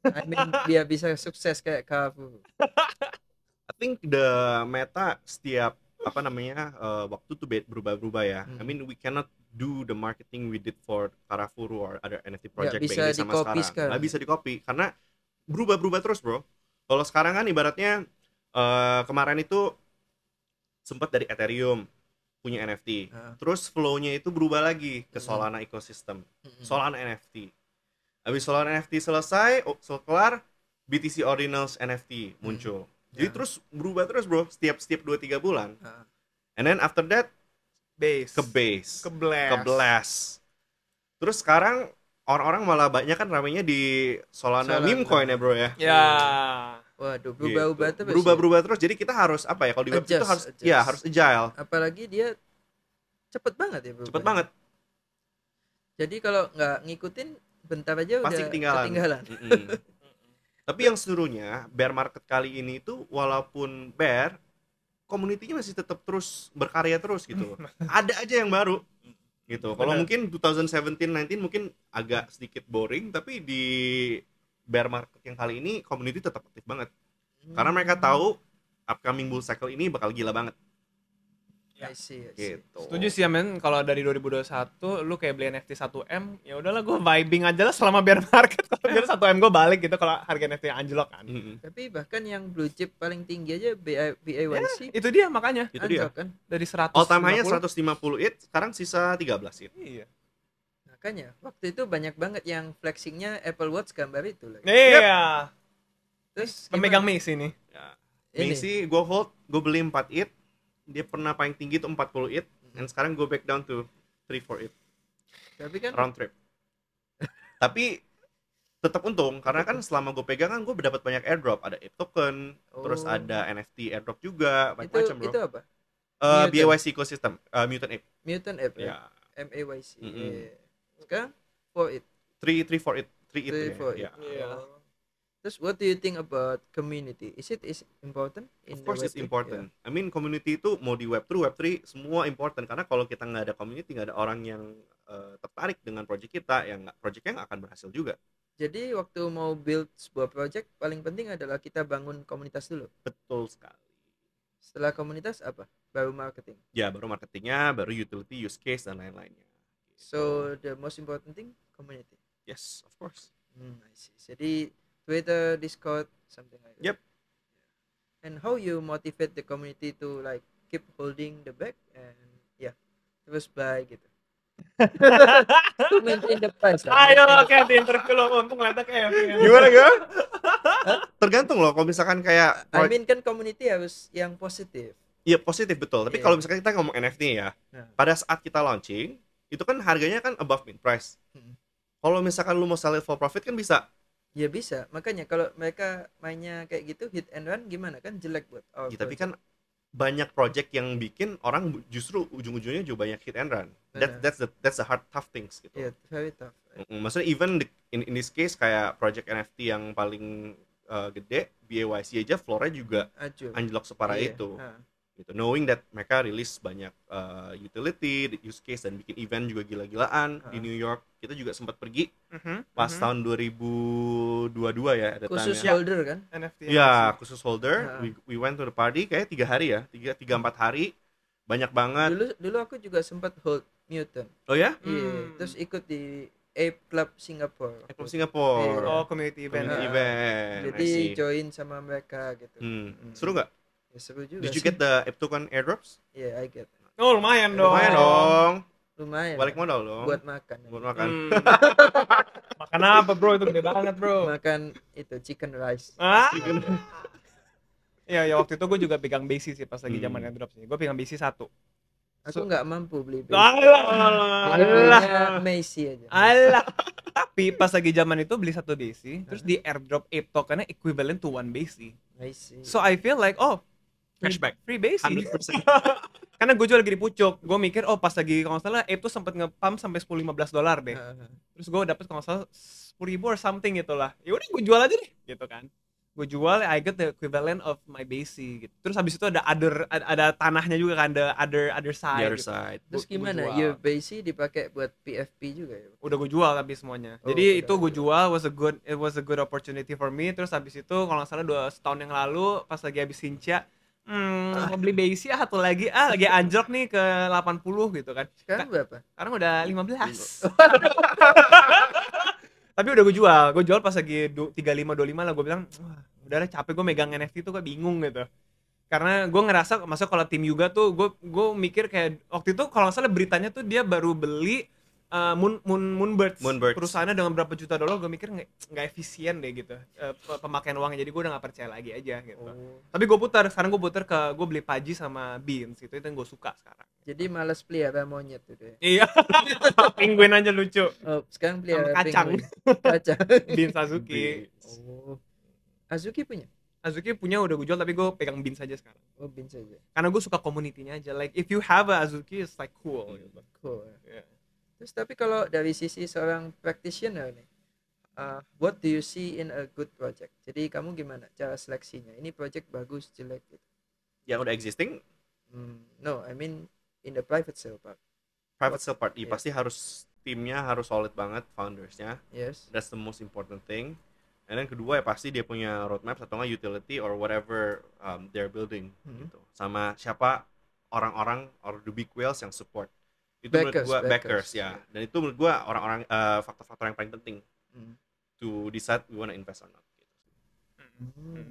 I mean dia bisa sukses kayak Carrefour. I think the meta setiap waktu tuh berubah-ubah ya. I mean we cannot do the marketing we did for Carrefour or other NFT project bisa BNB sama sekarang. Nggak bisa di-copy karena berubah-berubah terus, bro. Kalau sekarang kan ibaratnya kemarin itu sempat dari Ethereum punya NFT. Terus flow-nya itu berubah lagi ke Solana ecosystem. Solana NFT. Habis Solana NFT selesai, kelar BTC Ordinals NFT muncul. Jadi terus berubah terus, bro, setiap 2-3 bulan. And then after that ke Base. Ke Blast. Terus sekarang orang-orang malah banyak kan ramenya di Solana meme coin ya, bro ya. Ya. Waduh, berubah-ubah gitu. terus. Berubah-berubah terus. Jadi kita harus kalau di web itu harus agile. Apalagi dia cepet banget ya, bro. Cepet banget. Jadi kalau nggak ngikutin bentar aja pasti udah ketinggalan. Tapi yang serunya bear market kali ini tuh walaupun bear, community-nya masih tetap terus berkarya terus gitu loh. Ada aja yang baru gitu. Kalau mungkin 2017-19 mungkin agak sedikit boring, tapi di bear market yang kali ini community tetap aktif banget. Karena mereka tahu upcoming bull cycle ini bakal gila banget. I see, I see. gitu. Setuju sih ya men, kalau dari 2021 lu kayak beli NFT 1M, ya udahlah gue vibing aja lah selama bear market. Kalau biar 1M gue balik gitu kalau harga NFT anjlok kan. Mm-mm. Tapi bahkan yang blue chip paling tinggi aja BAYC Itu dia makanya. Itu dia. anjlok kan. Dari 100 All time high-nya 150 ETH, sekarang sisa 13 ETH. Iya. Makanya waktu itu banyak banget yang flexingnya Apple Watch gambar itu lagi. Iya. Terus Pemegang gimana? Mace ini. Ya. Ini. Macy gue hold, gue beli 4 ETH, dia pernah paling tinggi tuh 40 ETH, dan sekarang gue back down to 3-4 ETH Tapi kan round trip. Tapi tetap untung karena kan selama gue pegang kan gue dapat banyak airdrop, ada ape token, terus Oh. ada NFT airdrop juga, itu macam-macam bro. itu apa? BYC ecosystem, Mutant Ape. Mutant App ya. Ya, MAYC. Mm-mm. Iya. Sekarang for it. 3-4 ETH, 3 ETH Three, ya. four, Ya. Iya. Oh. Terus what do you think about community? Is important in Of course the it's Web3? important. I mean community itu mau di Web2, Web3 semua important karena kalau kita nggak ada community, nggak ada orang yang tertarik dengan project kita, yang projectnya nggak akan berhasil juga. Jadi waktu mau build sebuah project paling penting adalah kita bangun komunitas dulu. Betul sekali. Setelah komunitas apa? Baru marketing. Ya baru marketingnya, baru utility, use case dan lain-lainnya. So the most important thing community. Yes, of course. I see. Jadi Twitter, Discord, something like that. Yep. And how you motivate the community to like keep holding the bag and terus buy gitu. To maintain the price. Ayo kayak di interview lo untung ngeliatnya kayak Gimana gak? Tergantung loh, kalau misalkan kayak I mean kan community harus yang positif. iya positif betul, tapi Iya. kalau misalkan kita ngomong NFT ya, Nah. pada saat kita launching itu kan harganya kan above mid price. Hmm. Kalau misalkan lu mau sell it for profit kan bisa. Ya bisa. Makanya kalau mereka mainnya kayak gitu hit and run gimana kan jelek buat our Ya, tapi project. kan banyak project yang bikin orang justru ujung-ujungnya juga banyak hit and run. Benar. That's the hard tough things gitu. Yeah, very tough. Maksudnya even in this case kayak project NFT yang paling gede, BAYC aja floor-nya juga Acuh. anjlok separah Iya. itu. Ah. Gitu. Knowing that mereka rilis banyak utility, use case dan bikin event juga gila-gilaan di New York. Kita juga sempat pergi pas tahun 2022 ya ada Khusus time ya. holder kan? NFT. Ya, khusus holder. Ah. We went to the party kayak 3 hari ya, 3-4 hari. Banyak banget. Dulu aku juga sempat hold Mutant. Oh ya? Iya, terus ikut di Ape Club Singapore. From Singapore. Iya. Oh, community event. Community Ah. event. I Jadi see. join sama mereka gitu. Seru nggak? Ya, seru juga. Did you sih. get the Ape token airdrops? Iya, I get. Oh, lumayan dong. Lumayan dong. Lumayan. Balik lah. modal dong. Buat makan. Buat makan. Makan apa bro? Itu gede banget bro. Makan itu chicken rice. Ah? Ya waktu itu gue juga pegang BC sih pas lagi Hmm. zamannya drop sih. Gue pegang BC 1. Aku nggak mampu beli base. Alah. Belinya Macy aja. Alah. Tapi pas lagi zaman itu beli 1 BC, terus di airdrop Ape tokennya equivalent to 1 BC. I see. So I feel like Cashback. free BC. 100%. Karena gue juga lagi di pucuk. Gue mikir pas lagi kalau nggak salah Ape tuh sempet nge-pump sampai $10-15 deh. Terus gue dapet kalau nggak salah 10.000 or something gitu lah. Ya udah gue jual aja deh gitu kan. Gue jual, I get the equivalent of my BC gitu. Terus habis itu ada tanahnya juga kan, the other side. The other gitu. side. Terus Gua gimana? jual. Your base dipakai buat PFP juga ya? Udah gue jual tapi semuanya. Oh, Jadi udah itu gue jual. jual, it was a good opportunity for me. Terus habis itu kalau nggak salah 2 tahun yang lalu pas lagi habis Sincha, mau beli BC satu lagi, lagi anjlok nih ke 80 gitu kan. Sekarang berapa? Sekarang udah 15. Tapi udah gue jual pas lagi 35-25 lah. Gue bilang, wah udahlah capek gue megang NFT tuh gue bingung gitu. Karena gue ngerasa, maksudnya kalau tim Yuga tuh, gue mikir kayak, waktu itu kalau nggak salah beritanya tuh dia baru beli Moonbirds. Perusahaannya dengan berapa juta dolar, gue mikir nggak efisien deh gitu pemakaian uangnya. Jadi gue udah nggak percaya lagi aja gitu. Tapi sekarang gue putar ke, gue beli Paji sama Beans, itu yang gue suka sekarang. Jadi malas pelihara monyet tuh deh. Iya, penguin aja lucu. Oh, sekarang pelihara Sama kacang. penguin. Kacang. Beans Azuki. Oh. Azuki punya? Azuki punya udah gue jual, tapi gue pegang Beans aja sekarang. Oh, Bin saja. Karena gue suka community-nya aja. Like if you have a Azuki, it's like cool. Gitu. Cool. Yeah. Terus tapi kalau dari sisi seorang practitioner nih, what do you see in a good project? Jadi kamu gimana cara seleksinya? Ini project bagus, jelek gitu. Yang udah existing, No, I mean in the private sale part. private sale part. Yeah. Pasti harus timnya harus solid banget, foundersnya. Yes. That's the most important thing. And then kedua ya pasti dia punya roadmap atau nggak utility or whatever they're building gitu. Sama siapa orang-orang or the big whales yang support. Itu menurut Backers, gua backers. backers ya. Dan itu menurut gua orang-orang faktor-faktor yang paling penting Hmm. to decide we wanna invest or not.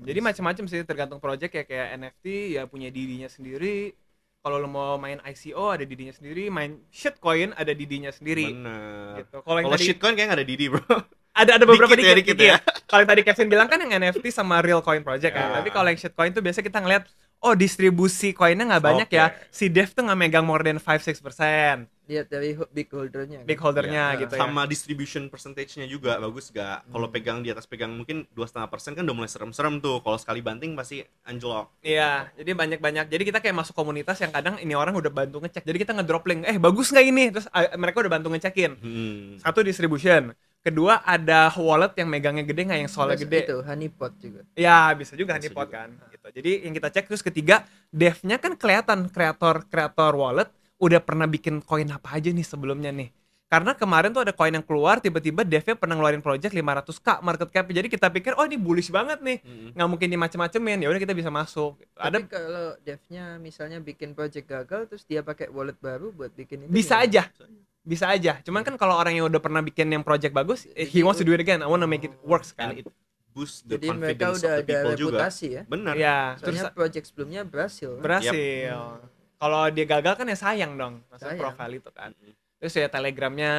Jadi macam-macam sih, tergantung project ya. Kayak NFT ya punya dirinya sendiri. Kalau lo mau main ICO ada didinya sendiri, main shitcoin ada didinya sendiri. Bener. Gitu. Kalau yang Kalau tadi shitcoin kayak nggak ada Didi, bro. ada beberapa Dikit ya, dikit, dikit ya. Kalau yang tadi Kevin bilang kan yang NFT sama real coin project kan. Ya. Tapi kalau yang shitcoin tuh biasa kita ngeliat, oh distribusi koinnya nggak banyak Oke. ya. Si Dev tuh nggak megang more than 5-6%. Lihat dari big holdernya. Big holdernya Ya, gitu ya. sama distribution percentage-nya juga bagus gak? Kalau pegang di atas pegang mungkin 2,5% kan udah mulai serem-serem tuh. Kalau sekali banting pasti anjlok. Iya, jadi banyak-banyak. Jadi kita kayak masuk komunitas yang kadang ini orang udah bantu ngecek. Jadi kita ngedrop link, bagus nggak ini? Terus mereka udah bantu ngecekin. Satu distribution. Kedua ada wallet yang megangnya gede nggak, yang soalnya Terus gede. itu honeypot juga. Ya bisa juga Bisa honeypot juga. kan. Gitu. Jadi yang kita cek. Terus ketiga, devnya kan kelihatan kreator wallet udah pernah bikin koin apa aja nih sebelumnya nih. Karena kemarin tuh ada koin yang keluar, tiba-tiba devnya pernah ngeluarin project 500k market cap. Jadi kita pikir, oh ini bullish banget nih. Nggak mungkin dimacem-macemin. Ya udah kita bisa masuk. Gitu. Tapi kalau devnya misalnya bikin project gagal terus dia pakai wallet baru buat bikin itu. Bisa gimana? aja. Bisa aja. Cuman kan kalau orang yang udah pernah bikin yang project bagus, he wants to do it again. I wanna make it works kan. And it boost the Jadi mereka confidence udah of the ada people juga. reputasi ya. Bener. Ya, Soalnya terus project sebelumnya berhasil. kan? berhasil. Kalau dia gagal kan ya sayang dong. Maksudnya Sayang. profile itu kan. Terus ya telegramnya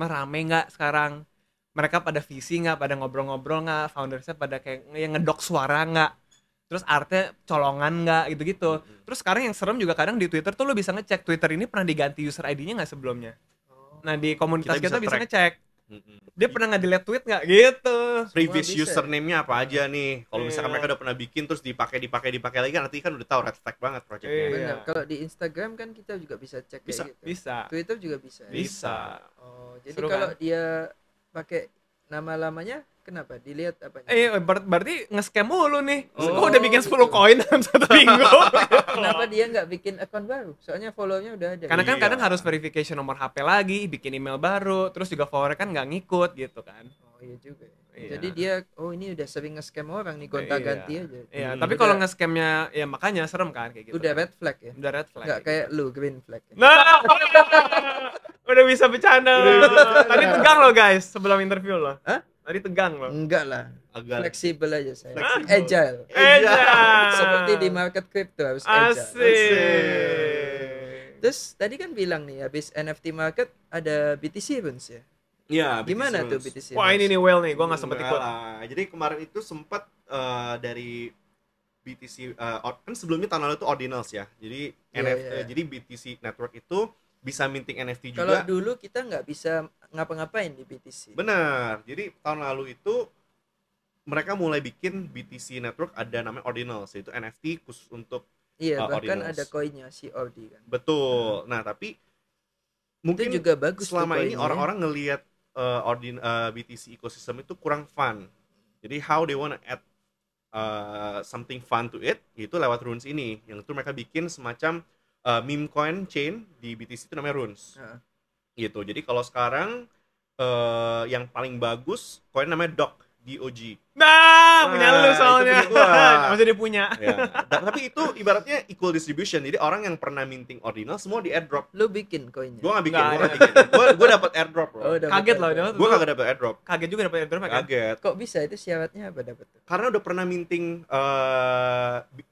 rame nggak sekarang? Mereka pada visi nggak? Pada ngobrol-ngobrol nggak? Foundersnya pada kayak yang ngedok suara nggak? Terus artnya colongan nggak gitu-gitu. Terus sekarang yang serem juga kadang di Twitter tuh lo bisa ngecek Twitter ini pernah diganti user ID-nya nggak sebelumnya. Nah di komunitas Kita kita bisa bisa track. ngecek. Dia pernah nggak delete tweet nggak gitu. Previous Semua bisa. username-nya apa aja nih? Kalau misalkan Iya. mereka udah pernah bikin terus dipakai lagi kan nanti kan udah tahu red flag banget projectnya. Iya. Benar. Kalau di Instagram kan kita juga bisa cek Bisa, kayak gitu. Bisa. Twitter juga bisa. ya? Bisa. Oh, jadi Seru kalau kan? dia pakai nama lamanya kenapa? Dilihat apanya? Berarti nge-scam mulu nih. Oh, Kok udah bikin 10 koin dalam 1 minggu? Kenapa dia nggak bikin akun baru? Soalnya follow-nya udah ada. Karena kan Iya. kadang harus verification nomor HP lagi, bikin email baru, terus juga follower kan nggak ngikut gitu kan. Oh iya juga. ya. Iya. Jadi dia ini udah sering nge-scam orang nih, gonta-ganti Iya. aja. Iya, Hmm. tapi Udah- kalau nge-scamnya ya makanya serem kan kayak gitu. udah kan. red flag ya. Udah red flag. Nggak kayak lu green flag. Ya. Nah, udah bisa bercanda loh. Tadi tegang loh guys sebelum interview loh. Hah? Tadi tegang loh. Enggak lah. Agak Fleksibel aja saya. Fleksibel. Agile. Seperti di market crypto harus agile. Asik. Terus tadi kan bilang nih habis NFT market ada BTC Runes ya. Iya, Gimana BTC tuh Runes. BTC? Wah ini nih well nih, gue nggak sempet Enggak ikut. lah. Jadi kemarin itu sempat dari BTC kan sebelumnya tahun lalu itu Ordinals ya. Jadi Iya, NFT iya. jadi BTC network itu bisa minting NFT Kalau juga. dulu kita nggak bisa ngapa-ngapain di BTC. Benar. Jadi tahun lalu itu mereka mulai bikin BTC network ada namanya Ordinals, yaitu NFT khusus untuk Iya, bahkan Ordinals. ada koinnya si Ordi kan. betul. Nah, tapi mungkin Itu juga bagus tuh selama ini koinnya. orang-orang ngelihat BTC ecosystem itu kurang fun. Jadi how they wanna add something fun to it, itu lewat Runes ini. Yang itu mereka bikin semacam meme coin chain di BTC itu namanya Runes. Heeh. Gitu. Jadi kalau sekarang yang paling bagus koin namanya DOG. Nah, punya Nah, lu itu soalnya. punya gua. Maksudnya dia punya. Ya. Tapi itu ibaratnya equal distribution. Jadi orang yang pernah minting ordinal semua di airdrop. Lu bikin koinnya. Gua nggak bikin, Nggak gua nggak bikin. Gua dapat airdrop, bro. Oh, dapet Kaget loh, airdrop. dia. Gua kagak dapat airdrop. Kaget juga dapet airdrop kan? Kaget. Kok bisa itu syaratnya apa dapat tuh? Karena udah pernah minting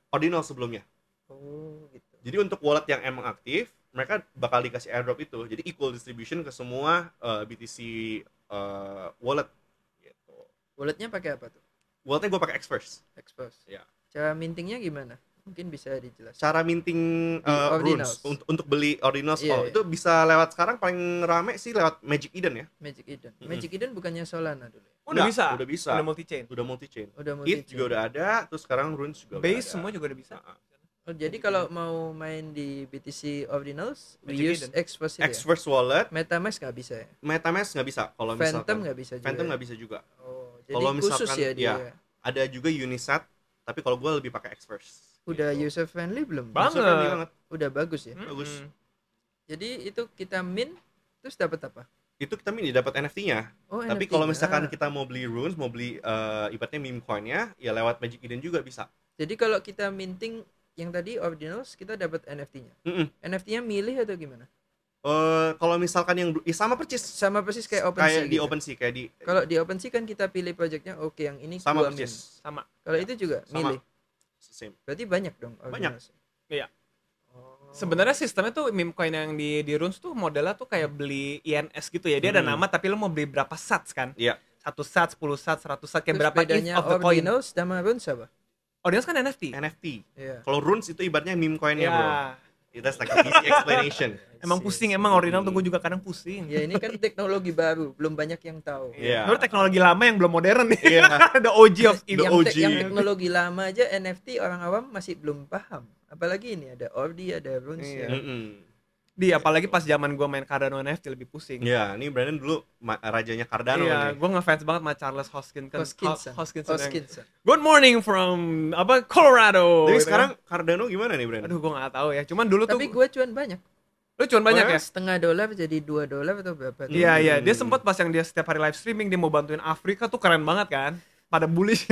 ordinal sebelumnya. Oh, gitu. Jadi untuk wallet yang emang aktif, mereka bakal dikasih airdrop itu. Jadi equal distribution ke semua BTC wallet. Gitu. Walletnya pakai apa tuh? Walletnya gue pakai Xverse. Expose. Ya. Cara mintingnya gimana? Mungkin bisa dijelaskan. Cara minting Di Ordinals. Runes untuk beli ordinals, Iya, iya. itu bisa lewat sekarang paling rame sih lewat Magic Eden ya. Magic Eden. Magic Eden bukannya Solana dulu. ya? Udah bisa. Udah bisa. Udah multi chain. Udah multi chain. Udah It multi juga udah ada, terus sekarang Runes juga udah Base ada. semua juga udah bisa. Oh, jadi kalau mau main di BTC Ordinals, we Magic use Eden. Xverse ya? Xverse wallet, MetaMask nggak bisa ya? MetaMask nggak bisa kalau Phantom misalkan. nggak bisa juga. Phantom ya? nggak bisa juga. Oh, jadi Kalau khusus misalkan, ya dia. ya. Ada juga Unisat, tapi kalau gue lebih pakai Xverse. Udah Gitu. user friendly belum? Banget. User-friendly banget. Udah bagus ya. Bagus. Jadi itu kita min terus dapat apa? Itu kita mini dapat NFT-nya. Oh, Tapi NFT. kalau misalkan Ah. kita mau beli Runes, mau beli ibaratnya meme coin-nya, ya lewat Magic Eden juga bisa. Jadi kalau kita minting yang tadi Ordinals kita dapat NFT-nya. Mm-mm. NFT-nya milih atau gimana? Kalau misalkan yang sama persis Sama persis kayak OpenSea di gitu. OpenSea kayak di Kalau di OpenSea kan kita pilih projectnya, oke yang ini sama gua min. persis Sama. Kalau itu juga sama. milih. Same. Berarti banyak dong Ordinals. Iya. Oh. Sebenarnya sistemnya tuh meme coin yang di Runes tuh modelnya tuh kayak beli INS gitu ya. Dia ada nama tapi lo mau beli berapa sats kan? Iya. 1 sats, 10 sats, 100 sats, kayak Terus berapa bedanya ETH of the coin. Ordinals sama Runes apa? Ordinals kan NFT. NFT. Iya. Kalau runes itu ibaratnya meme coinnya Ya. bro. That's like a easy explanation. Emang pusing, emang ordinal tuh gue juga kadang pusing. Ya ini kan teknologi baru, belum banyak yang tahu. Iya. Itu teknologi lama yang belum modern nih. Iya. The OG of The yang, OG. yang teknologi lama aja NFT orang awam masih belum paham. Apalagi ini ada Ordi, ada Runes Iya. ya. Mm-mm. Di apalagi pas zaman gue main Cardano NFT lebih pusing. Iya, ini Brandon dulu rajanya Cardano Iya, nih. gue ngefans banget sama Charles Hoskinson. Hoskinson. Good morning from Colorado. Tapi Gitu sekarang kan. Cardano gimana nih Brandon? Aduh gue gak tahu ya. Cuman dulu Tapi tuh gue cuan banyak. lu cuman banyak Oh, ya. $0.50 jadi $2 atau berapa? tuh? Iya iya, dia sempat pas yang dia setiap hari live streaming dia mau bantuin Afrika tuh keren banget kan. Pada bullish.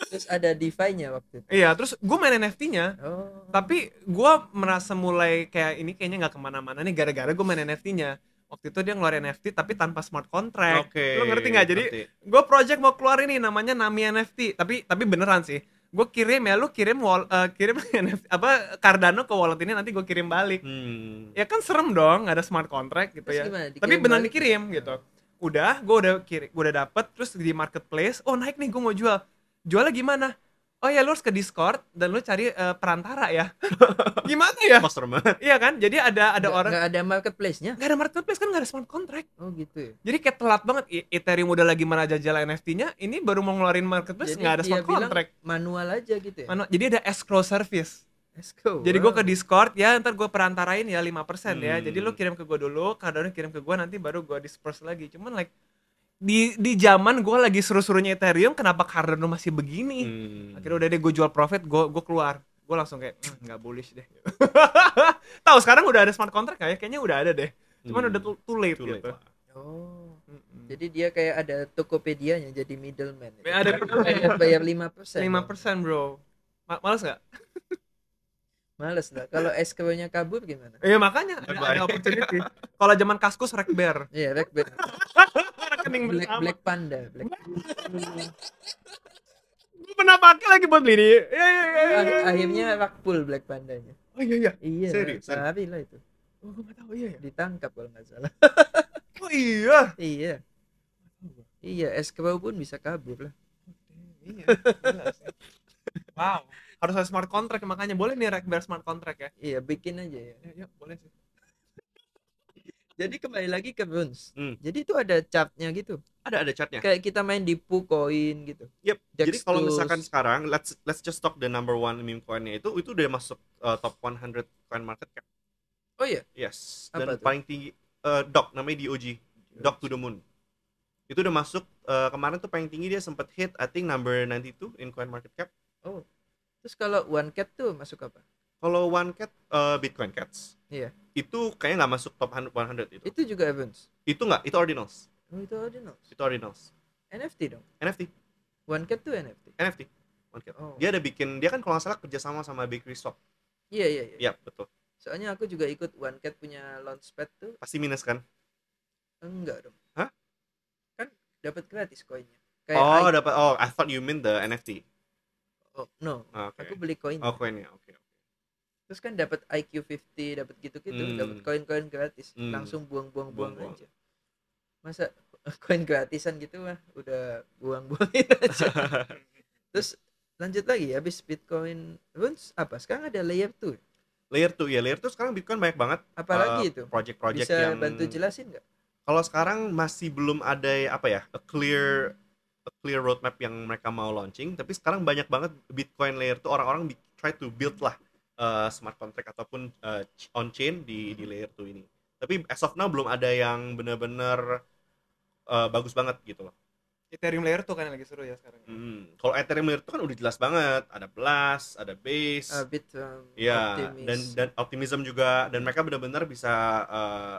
Terus ada DeFi-nya waktu itu. Iya, terus gue main NFT-nya. Oh. Tapi gue merasa mulai kayak ini kayaknya nggak kemana-mana nih gara-gara gue main NFT-nya. Waktu itu dia ngeluarin NFT tapi tanpa smart contract. Oke, Lo ngerti nggak? Jadi ngerti. gue project mau keluar ini namanya Nami NFT. Tapi beneran sih. Gue kirim ya, lu kirim kirim NFT apa Cardano ke wallet ini nanti gue kirim balik. Ya kan serem dong, nggak ada smart contract gitu Terus ya. gimana? Dikirim Tapi beneran balik? dikirim gitu. Udah, gue udah dapet terus di marketplace. Oh naik nih, gue mau jual. Jualnya gimana? Oh ya lu harus ke Discord dan lu cari perantara ya. Gimana ya? Poster banget. Iya kan? Jadi ada orang Nggak ada marketplace-nya? nggak ada marketplace kan, nggak ada smart contract. Oh gitu ya. Jadi kayak telat banget. Ethereum udah lagi merajajal NFT-nya, ini baru mau ngeluarin marketplace Jadi nggak ada dia smart bilang contract. manual aja gitu ya. Jadi ada escrow service. Let's go. Jadi gue Wow. ke Discord ya, ntar gue perantarain ya 5% ya. Hmm. Jadi lu kirim ke gue dulu, Cardano kirim ke gue, nanti baru gue disperse lagi. Cuman like di zaman gue lagi seru-serunya Ethereum, kenapa Cardano masih begini? Akhirnya udah deh gue jual profit, gue keluar. Gue langsung kayak nggak bullish deh. Tahu sekarang udah ada smart contract kayak kayaknya udah ada deh. Cuman udah too late Too late, gitu. Pak. Oh. Jadi dia kayak ada Tokopedia-nya jadi middleman. Ya, ada bayar 5%. 5% bro. Males nggak? Males lah. Kalau escrow-nya kabur gimana? Iya makanya ada opportunity. Kalau zaman Kaskus Rekber, Iya, Black rekening bersama. Black Panda. Black. Gue pernah pakai lagi buat beli. Iya. Akhirnya rakpul Black Pandanya. Oh iya iya. Iya. Serius? Tapi lah itu. Oh gue nggak tahu iya ya. Ditangkap kalau nggak salah. Oh iya. Iya. Iya, escrow pun bisa kabur lah. Iya. Jelas ya. Wow. Harus ada smart contract makanya boleh nih Rekber smart contract ya. Iya, bikin aja ya. Iya boleh sih. Jadi kembali lagi ke Runes. Hmm. Jadi itu ada chartnya gitu. Ada chartnya. Kayak kita main di PooCoin gitu. Yep. Jadi Jaxus. kalau misalkan sekarang let's just talk the number one meme coinnya itu udah masuk top 100 coin market cap. Oh iya. Yes. Apa Dan tuh? paling tinggi DOG namanya DOG. Dog to the Moon. Itu udah masuk kemarin tuh paling tinggi dia sempat hit I think number 92 in coin market cap. Oh. Terus kalau One Cat tuh masuk apa? Kalau One Cat Bitcoin Cats. Iya. Itu kayaknya nggak masuk top 100 itu. Itu juga Runes. Itu nggak, itu Ordinals. Oh, itu Ordinals. Itu Ordinals. NFT dong. NFT. One Cat tuh NFT. NFT. One Cat. Oh. Dia ada bikin, dia kan kalau nggak salah kerjasama sama Bakery Swap. Iya, iya, iya. Iya, betul. Soalnya aku juga ikut One Cat punya launchpad tuh. Pasti minus kan? Enggak dong. Hah? Kan dapat gratis koinnya. Oh, dapat. Oh, I thought you mean the NFT. Oh, no. Oke. Aku beli koin. Oh, koinnya. Oke. Terus kan dapat IQ50, dapat gitu-gitu, dapat koin-koin gratis. Langsung buang-buang Buang-buang. aja. Masa koin gratisan gitu mah udah buang-buangin aja. Terus lanjut lagi habis Bitcoin Runes apa? Sekarang ada layer 2. Layer 2 ya, layer 2 sekarang Bitcoin banyak banget. Apalagi itu? Project-project Bisa yang bantu jelasin nggak? Kalau sekarang masih belum ada apa ya, a clear roadmap yang mereka mau launching, tapi sekarang banyak banget Bitcoin layer 2 orang-orang try to build lah smart contract ataupun on chain di layer 2 ini. Tapi as of now belum ada yang benar-benar bagus banget gitu loh. Ethereum layer tuh kan yang lagi seru ya sekarang. Kalau Ethereum layer 2 kan udah jelas banget, ada Blast, ada Base, ya, dan Optimism juga, dan mereka benar-benar bisa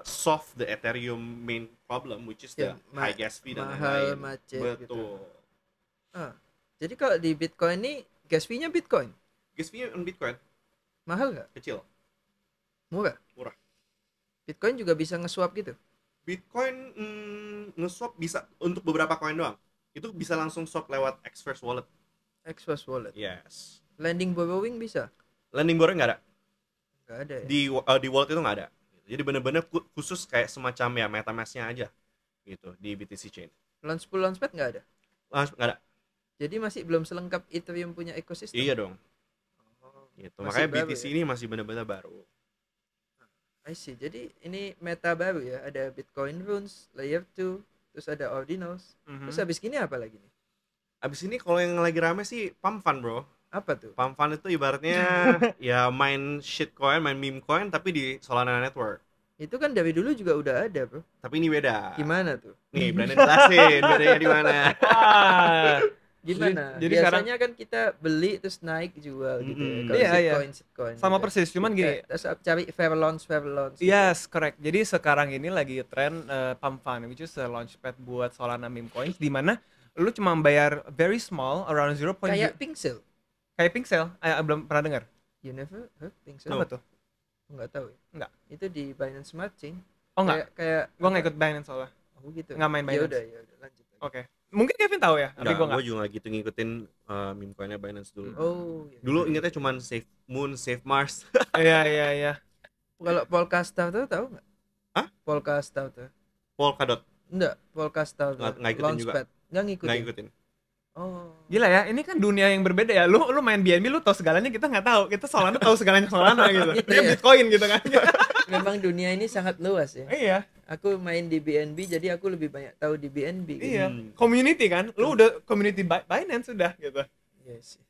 solve the Ethereum main problem, which is the high gas fee dan mahal, lain-lain. macet Betul. gitu. Jadi kalau di Bitcoin ini gas fee-nya Bitcoin. gas fee on Bitcoin Mahal nggak? kecil. Murah? Murah. Bitcoin juga bisa nge-swap gitu? Bitcoin nge-swap bisa untuk beberapa koin doang. Itu bisa langsung swap lewat Xverse wallet. Xverse wallet. Yes. Lending borrowing bisa? Lending borrowing nggak ada. Nggak ada ya? Di wallet itu nggak ada. Jadi bener-bener khusus kayak semacam ya MetaMask-nya aja gitu di BTC Chain. Launchpad nggak ada? Langsung nggak ada. Jadi masih belum selengkap Ethereum punya ekosistem? Iya dong. Gitu. Masih Makanya baru BTC ya? ini masih bener-bener baru. I see. Jadi ini meta baru ya. Ada Bitcoin Runes, Layer 2, terus ada Ordinals. Terus habis gini apa lagi nih? Abis ini kalau yang lagi rame sih Pump Fund, bro. Apa tuh? Pump Fund itu ibaratnya ya main shitcoin, main meme coin tapi di Solana Network. Itu kan dari dulu juga udah ada, bro. Tapi ini beda. Gimana tuh? Nih, Brandon jelasin bedanya di mana. Ah. Gimana? Jadi Biasanya kan kita beli terus naik jual gitu ya. Kalau Iya, iya. shitcoin Sama gitu. persis, cuman gini. Terus cari fair launch gitu. Yes, correct. Jadi sekarang ini lagi tren Pump Fund, which is a launchpad buat Solana meme coins, di mana lu cuma bayar very small, around 0.0. Kayak Pinkcell. Kayak Pinkcell, belum pernah dengar. You never heard Pinkcell? Apa tuh? Enggak tahu ya. Enggak. Itu di Binance Smart Chain. Oh enggak, Kayak gua nggak ikut Binance soalnya. Oh gitu. Nggak main Binance. Ya udah lanjut. Oke. Mungkin Kevin tahu ya, tapi Enggak, gua gue nggak. juga nggak gitu ngikutin meme coinnya Binance dulu. Oh, iya. Dulu ingetnya cuman Save Moon, Save Mars. Iya, iya, iya. Kalau Polkastar tuh tahu nggak? Hah? Polkastar tuh. Polkadot Enggak, Polkastar tuh. Nggak ikutin juga. Launchpad. Nggak ngikutin. nggak ngikutin. Oh. Gila ya, ini kan dunia yang berbeda ya. Lu main BNB lu tahu segalanya, kita nggak tahu. Kita Solana tahu segalanya Solana gitu. Gitu Dia ya. Bitcoin gitu kan. Memang dunia ini sangat luas ya. Iya. Aku main di BNB jadi aku lebih banyak tahu di BNB gitu. Iya. Community kan. Lu udah community Binance sudah gitu. Iya sih.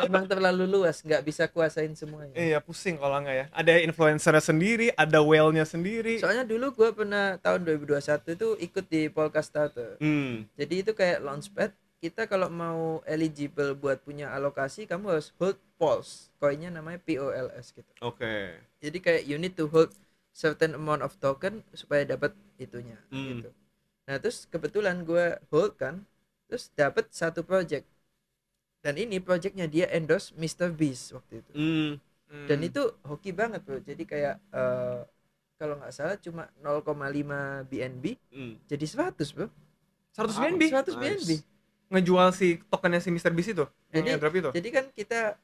Memang terlalu luas, nggak bisa kuasain semuanya. Iya, pusing kalau nggak ya. Ada influencernya sendiri, ada whale-nya sendiri. Soalnya dulu gua pernah tahun 2021 itu ikut di Polkastar tuh. Jadi itu kayak launchpad. Kita kalau mau eligible buat punya alokasi, kamu harus hold POLS. Koinnya namanya POLS gitu. Oke. Jadi kayak you need to hold certain amount of token supaya dapat itunya gitu. Nah, terus kebetulan gue hold kan, terus dapat satu project. Dan ini projectnya dia endorse Mr. Beast waktu itu. Dan itu hoki banget, bro. Jadi kayak kalau nggak salah cuma 0,5 BNB jadi 100, bro. 100 BNB. 100 BNB. Ngejual si tokennya si Mr. Beast itu. Jadi Yang drop itu. Jadi kan kita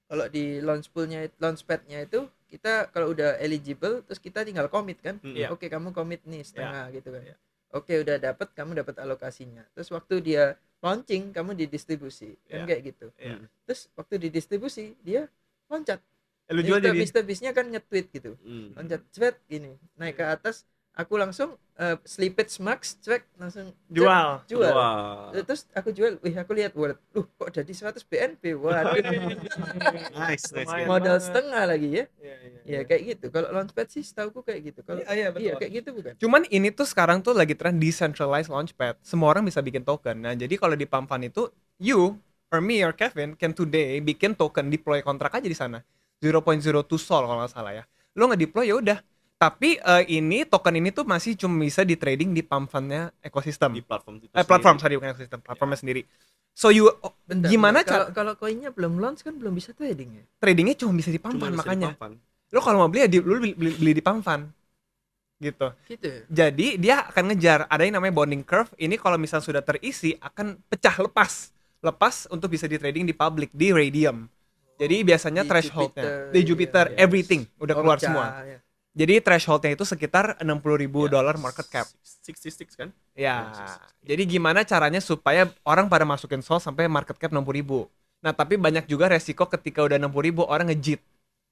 kalau di launchpadnya itu kita kalau udah eligible terus kita tinggal komit kan. Iya. Oke, kamu komit nih setengah gitu kan. Iya. Oke, udah dapat, kamu dapat alokasinya. Terus waktu dia launching kamu didistribusi kan Iya. kayak gitu. Iya. Terus waktu didistribusi dia loncat. Lu jual jadi Mr. Beast-nya kan nge-tweet gitu. Loncat cwet gini, naik ke atas, aku langsung slippage max cwek langsung jual. jual. Wow. Terus aku jual, aku lihat wallet, kok jadi 100 BNB, waduh. Nice. Lumayan. Modal banget. setengah lagi ya. Iya. Ya kayak gitu. Kalau launchpad sih setauku kayak gitu. Kalau Iya, betul. iya kayak gitu bukan? Cuman ini tuh sekarang tuh lagi tren decentralized launchpad. Semua orang bisa bikin token. Nah, jadi kalau di Pump Fund itu you or me or Kevin can today bikin token, deploy kontrak aja di sana. 0.02 Sol kalau nggak salah ya. Lo nge-deploy ya udah. Tapi ini token ini tuh masih cuma bisa di trading di Pump Fund-nya ekosistem. Di platform itu Platform, sendiri. sorry, bukan ekosistem, platformnya sendiri. So you Bentar, gimana bentar. cara Kalau koinnya belum launch kan belum bisa trading ya? tradingnya cuma bisa di Pump Cuma Fund bisa di makanya. Pump Fund. Lo kalau mau beli ya lu beli di Pump Fund. Gitu. Gitu ya? Jadi dia akan ngejar, ada yang namanya bonding curve. Ini kalau misalnya sudah terisi akan pecah lepas untuk bisa di trading di public di Radium. Jadi biasanya Di thresholdnya Jupiter, di Jupiter iya. everything udah keluar Orca, semua. ya. Jadi thresholdnya itu sekitar 60.000 dolar market cap. 66 kan? Ya. Jadi gimana caranya supaya orang pada masukin Sol sampai market cap 60.000. Nah, tapi banyak juga resiko ketika udah 60.000 orang ngejit.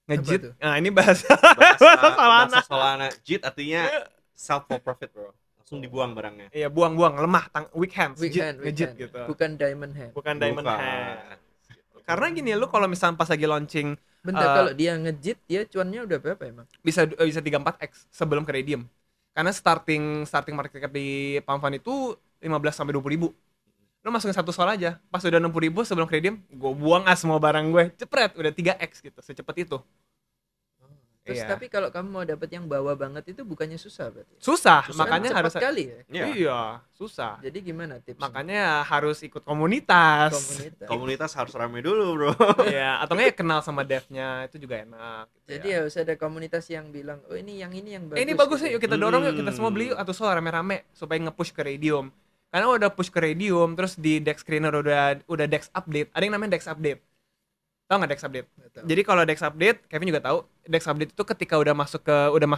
tuh? Nah, ini bahasa Bahasa Solana. JIT artinya self for profit, bro. Langsung dibuang barangnya. Iya, buang-buang, lemah, weak hands, Weak jit, hand, weak ngejit hand. gitu. Bukan diamond hand. Bukan diamond Bukan. hand. Karena gini, lu kalau misalnya pas lagi launching Bentar, kalau dia ngejit dia cuannya udah berapa emang? bisa 3-4x sebelum ke Radium. Karena starting market cap di Pump Fund itu 15 sampai 20.000. Lu masukin satu Sol aja. Pas udah 60.000 sebelum ke Radium, gue buang semua barang gue. Cepret, udah 3x gitu, secepat itu. Terus Iya. tapi kalau kamu mau dapat yang bawah banget itu bukannya susah berarti? Susah, Susah. makanya Kan harus cepat kali ya. Iya. Iya, susah. Jadi gimana tips? Makanya harus ikut komunitas. komunitas. Komunitas harus rame dulu, bro. Iya, atau nggak ya kenal sama devnya itu juga enak. Gitu Jadi ya. harus ada komunitas yang bilang, oh ini yang bagus. Ini bagus gitu ya, yuk kita dorong yuk, kita semua Hmm. beli yuk atau soal rame-rame supaya nge-push ke Radium. Karena udah push ke Radium, terus di Dex Screener udah Dex update. Ada yang namanya Dex update. Tahu nggak Dex update? Nggak tahu. Jadi kalau Dex update, Kevin juga tahu, Dex update itu ketika udah masuk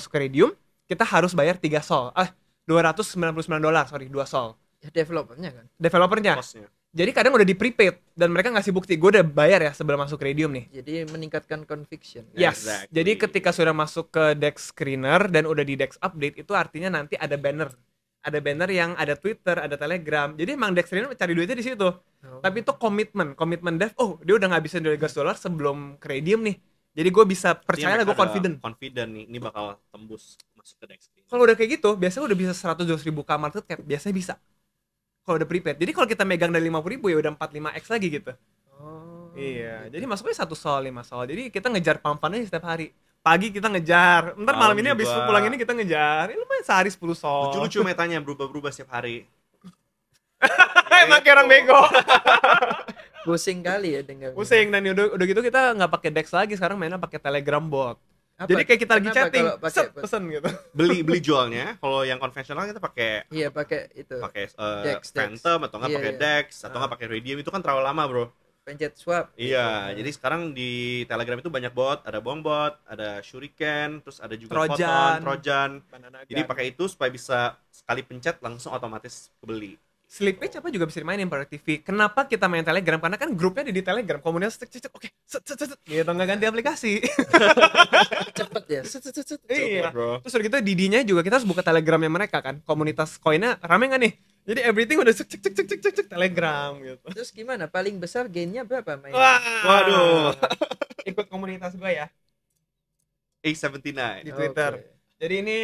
ke Radium, kita harus bayar 3 sol. $299, sorry, 2 sol. Ya, developernya kan. Developernya. Kosnya. Jadi kadang udah di prepaid dan mereka ngasih bukti, gue udah bayar ya sebelum masuk Radium nih. Jadi meningkatkan conviction. Yes. Exactly. Jadi ketika sudah masuk ke Dex Screener dan udah di Dex update, itu artinya nanti ada banner. Ada banner yang ada Twitter, ada Telegram. Jadi emang Dex Screener cari duitnya di situ. Oh. Tapi itu komitmen dev. Oh, dia udah ngabisin $200 sebelum ke Radium nih. Jadi gue bisa percaya lah, gue confident. Confident nih, ini bakal tembus masuk ke Dex. Kalau udah kayak gitu, biasanya udah bisa 100-200 ribu k market cap. Biasanya bisa. Kalau udah prepaid. Jadi kalau kita megang dari 50 ribu ya udah 4-5x lagi gitu. Oh. Iya. Jadi masuknya 1 sol, 5 sol. Jadi kita ngejar pump-nya setiap hari. Pagi kita ngejar. Ntar malam ini habis juga. pulang ini kita ngejar. Ini lumayan sehari 10 sol. Lucu-lucu metanya berubah-berubah setiap hari. Emang kayak orang bego. Pusing kali ya dengar. Pusing, dan udah gitu kita nggak pakai Dex lagi, sekarang mainnya pakai Telegram bot. Apa? Jadi kayak kita lagi Kenapa chatting, kalau pakai set, bot? pesen gitu. Beli jualnya, kalau yang konvensional kita pakai Iya pakai itu. Dex. Phantom atau nggak Iya, pakai iya. Dex atau nggak pakai Radium, itu kan terlalu lama, bro. Pencet swap. Iya, gitu. jadi sekarang di Telegram itu banyak bot, ada Bombot, ada Shuriken, terus ada juga Trojan. Photon, Trojan. Banana Jadi Gun. pakai itu supaya bisa sekali pencet langsung otomatis kebeli. Slippage apa juga bisa dimainin Product TV. Kenapa kita main Telegram? Karena kan grupnya ada di Telegram, komunitas cek oke, set gitu, nggak ganti aplikasi. Cepet ya. Set, set, set, set. Iya. Bro. Terus udah gitu Didinya juga kita harus buka Telegramnya mereka kan. Komunitas koinnya rame nggak nih? Jadi everything udah cek Telegram gitu. Terus gimana? Paling besar gainnya berapa main? Wah, Waduh. Ikut komunitas gue ya A79. di Twitter. Oke. Jadi ini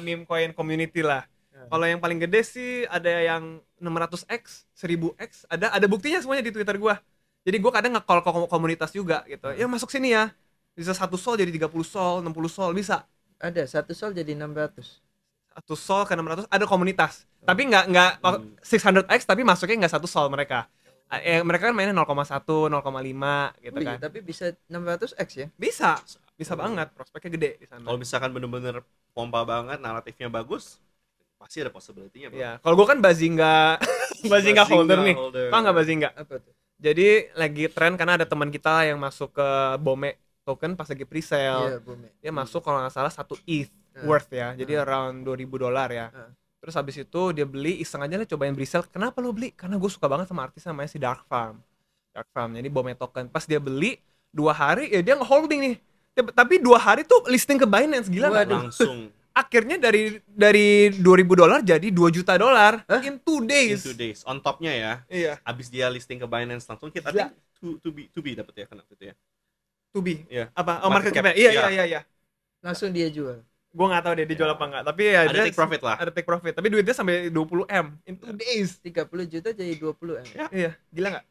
meme coin community lah. Hmm. Kalau yang paling gede sih ada yang 600x, 1000x, ada buktinya semuanya di Twitter gua. Jadi gua kadang nge-call ke komunitas juga gitu. Ya masuk sini ya. Bisa 1 sol jadi 30 sol, 60 sol bisa. Ada 1 sol jadi 600. 1 sol ke 600 ada komunitas. Tapi nggak 600x tapi masuknya nggak 1 sol mereka. Mereka kan mainnya 0,1, 0,5 gitu Oh iya, kan. tapi bisa 600x ya? Bisa banget, prospeknya gede di sana. Kalau misalkan bener-bener pompa banget, naratifnya bagus, pasti ada possibility-nya, bro. Iya, kalau gua kan Bazinga Bazinga holder nih. Tau nggak Bazinga? Apa tuh? Jadi lagi tren karena ada teman kita yang masuk ke Bome token pas lagi pre-sale. Iya, Bumi. Dia masuk kalau nggak salah 1 ETH Hmm. worth ya. Jadi Hmm. around $2.000 ya. Hmm. Terus habis itu dia beli, iseng aja lah cobain pre-sale. Kenapa lo beli? Karena gue suka banget sama artis namanya si Dark Farm. Dark Farm. Jadi Bome token. Pas dia beli 2 hari ya dia nge-holding nih. Tapi 2 hari tuh listing ke Binance, gila nggak? Waduh. Langsung Akhirnya dari $2.000 jadi $2 juta Hah? in 2 days. in 2 days. On top-nya ya, Iya. abis dia listing ke Binance langsung kita Gila. to be dapat ya kena itu ya. 2B. Iya. Apa? Oh, market Market cap. cap. Iya. Langsung dia jual. Gue nggak tahu dia dijual Ya. apa nggak. Tapi ya Ada dia take profit lah. Ada take profit. Tapi duitnya sampai 20M in 2 days. 30 juta jadi 20 M. Ya. Iya, gila nggak?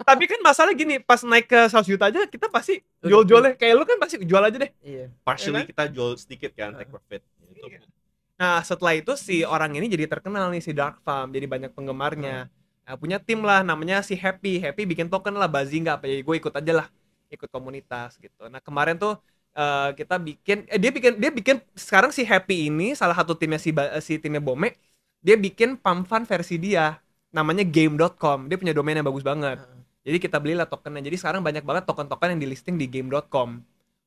Tapi kan masalah gini, pas naik ke 100 juta aja kita pasti jual-jualnya. Kayak lu kan pasti jual aja deh. Iya. Partially Iya kan? kita jual sedikit kan take profit. Itu. Iya. Nah, setelah itu si orang ini jadi terkenal nih, si Dark Farm. Jadi banyak penggemarnya. Nah, punya tim lah, namanya si Happy. Happy bikin token lah, Bazinga apa ya. Gue ikut aja lah. Ikut komunitas gitu. Nah, kemarin tuh kita bikin dia bikin sekarang si Happy ini salah satu timnya si timnya Bome, dia bikin pump fund versi dia. Namanya game.com. Dia punya domain yang bagus banget. Jadi kita belilah tokennya. Jadi sekarang banyak banget token-token yang di listing di game.com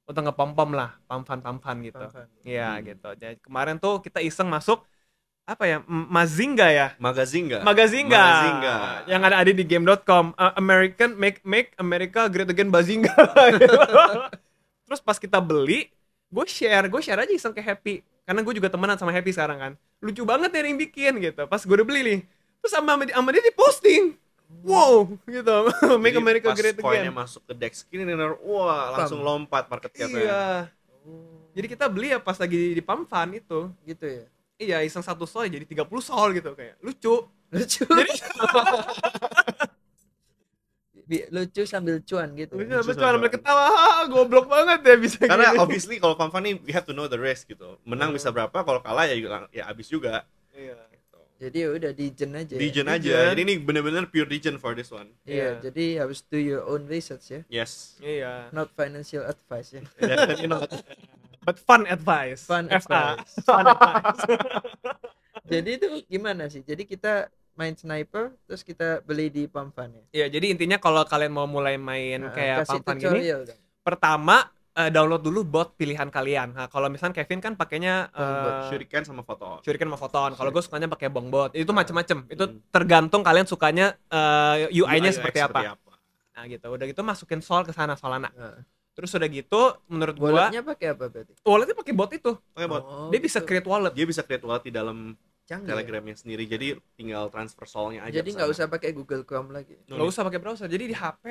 untuk ngepom-pom lah, pump fund gitu. Pump fund. Iya gitu. Jadi kemarin tuh kita iseng masuk apa ya? Mazinga ya? Magazinga. Magazinga. Magazinga. Yang ada di game.com. American make America great again Bazinga. Terus pas kita beli, gue share aja iseng ke Happy. Karena gue juga temenan sama Happy sekarang kan. Lucu banget ya yang bikin gitu. Pas gue udah beli nih. Terus sama dia diposting. Wow, gitu. Make Jadi America pas great coinnya again. masuk ke Dex Screener, wah langsung lompat market capnya. Iya. Jadi kita beli ya pas lagi di pump fund itu. Gitu ya. Iya, iseng 1 sol jadi 30 sol gitu kayak. Lucu. Lucu. Jadi Lucu sambil cuan gitu. Lucu Ya. apa cuma sambil ketawa, goblok banget ya bisa Karena gini. obviously kalau fun nih we have to know the risk gitu. Menang bisa berapa, kalau kalah ya habis juga. Iya. Jadi ya udah dijen aja. Ya. Digen aja. Digen. Jadi ini bener-bener pure digen for this one. Iya, Iya. jadi harus do your own research ya. Yes. Iya. Not financial advice ya. Definitely not. But fun advice. Fun FA. advice. Fun advice. Jadi itu gimana sih? Jadi kita main sniper terus kita beli di Pamfan ya. Iya, jadi intinya kalau kalian mau mulai main kayak kasih pump gini, tutorial dong. pertama download dulu bot pilihan kalian. Nah, kalau misalnya Kevin kan pakainya Shuriken sama foto. Shuriken sama Photon. Kalau gue sukanya pakai bongbot. Itu macem-macem. Itu Hmm. tergantung kalian sukanya UI-nya UI seperti apa. Nah, gitu. Udah gitu masukin Sol ke sana, Solana. Nah, Terus udah gitu menurut gua walletnya pakai apa berarti? walletnya pakai bot itu. Oke, bot. Oh, Dia bisa gitu. create wallet. Dia bisa create wallet di dalam Canggih ya? Telegramnya sendiri. Jadi tinggal transfer solnya aja. Jadi nggak usah pakai Google Chrome lagi. Nggak usah pakai browser. Jadi di HP,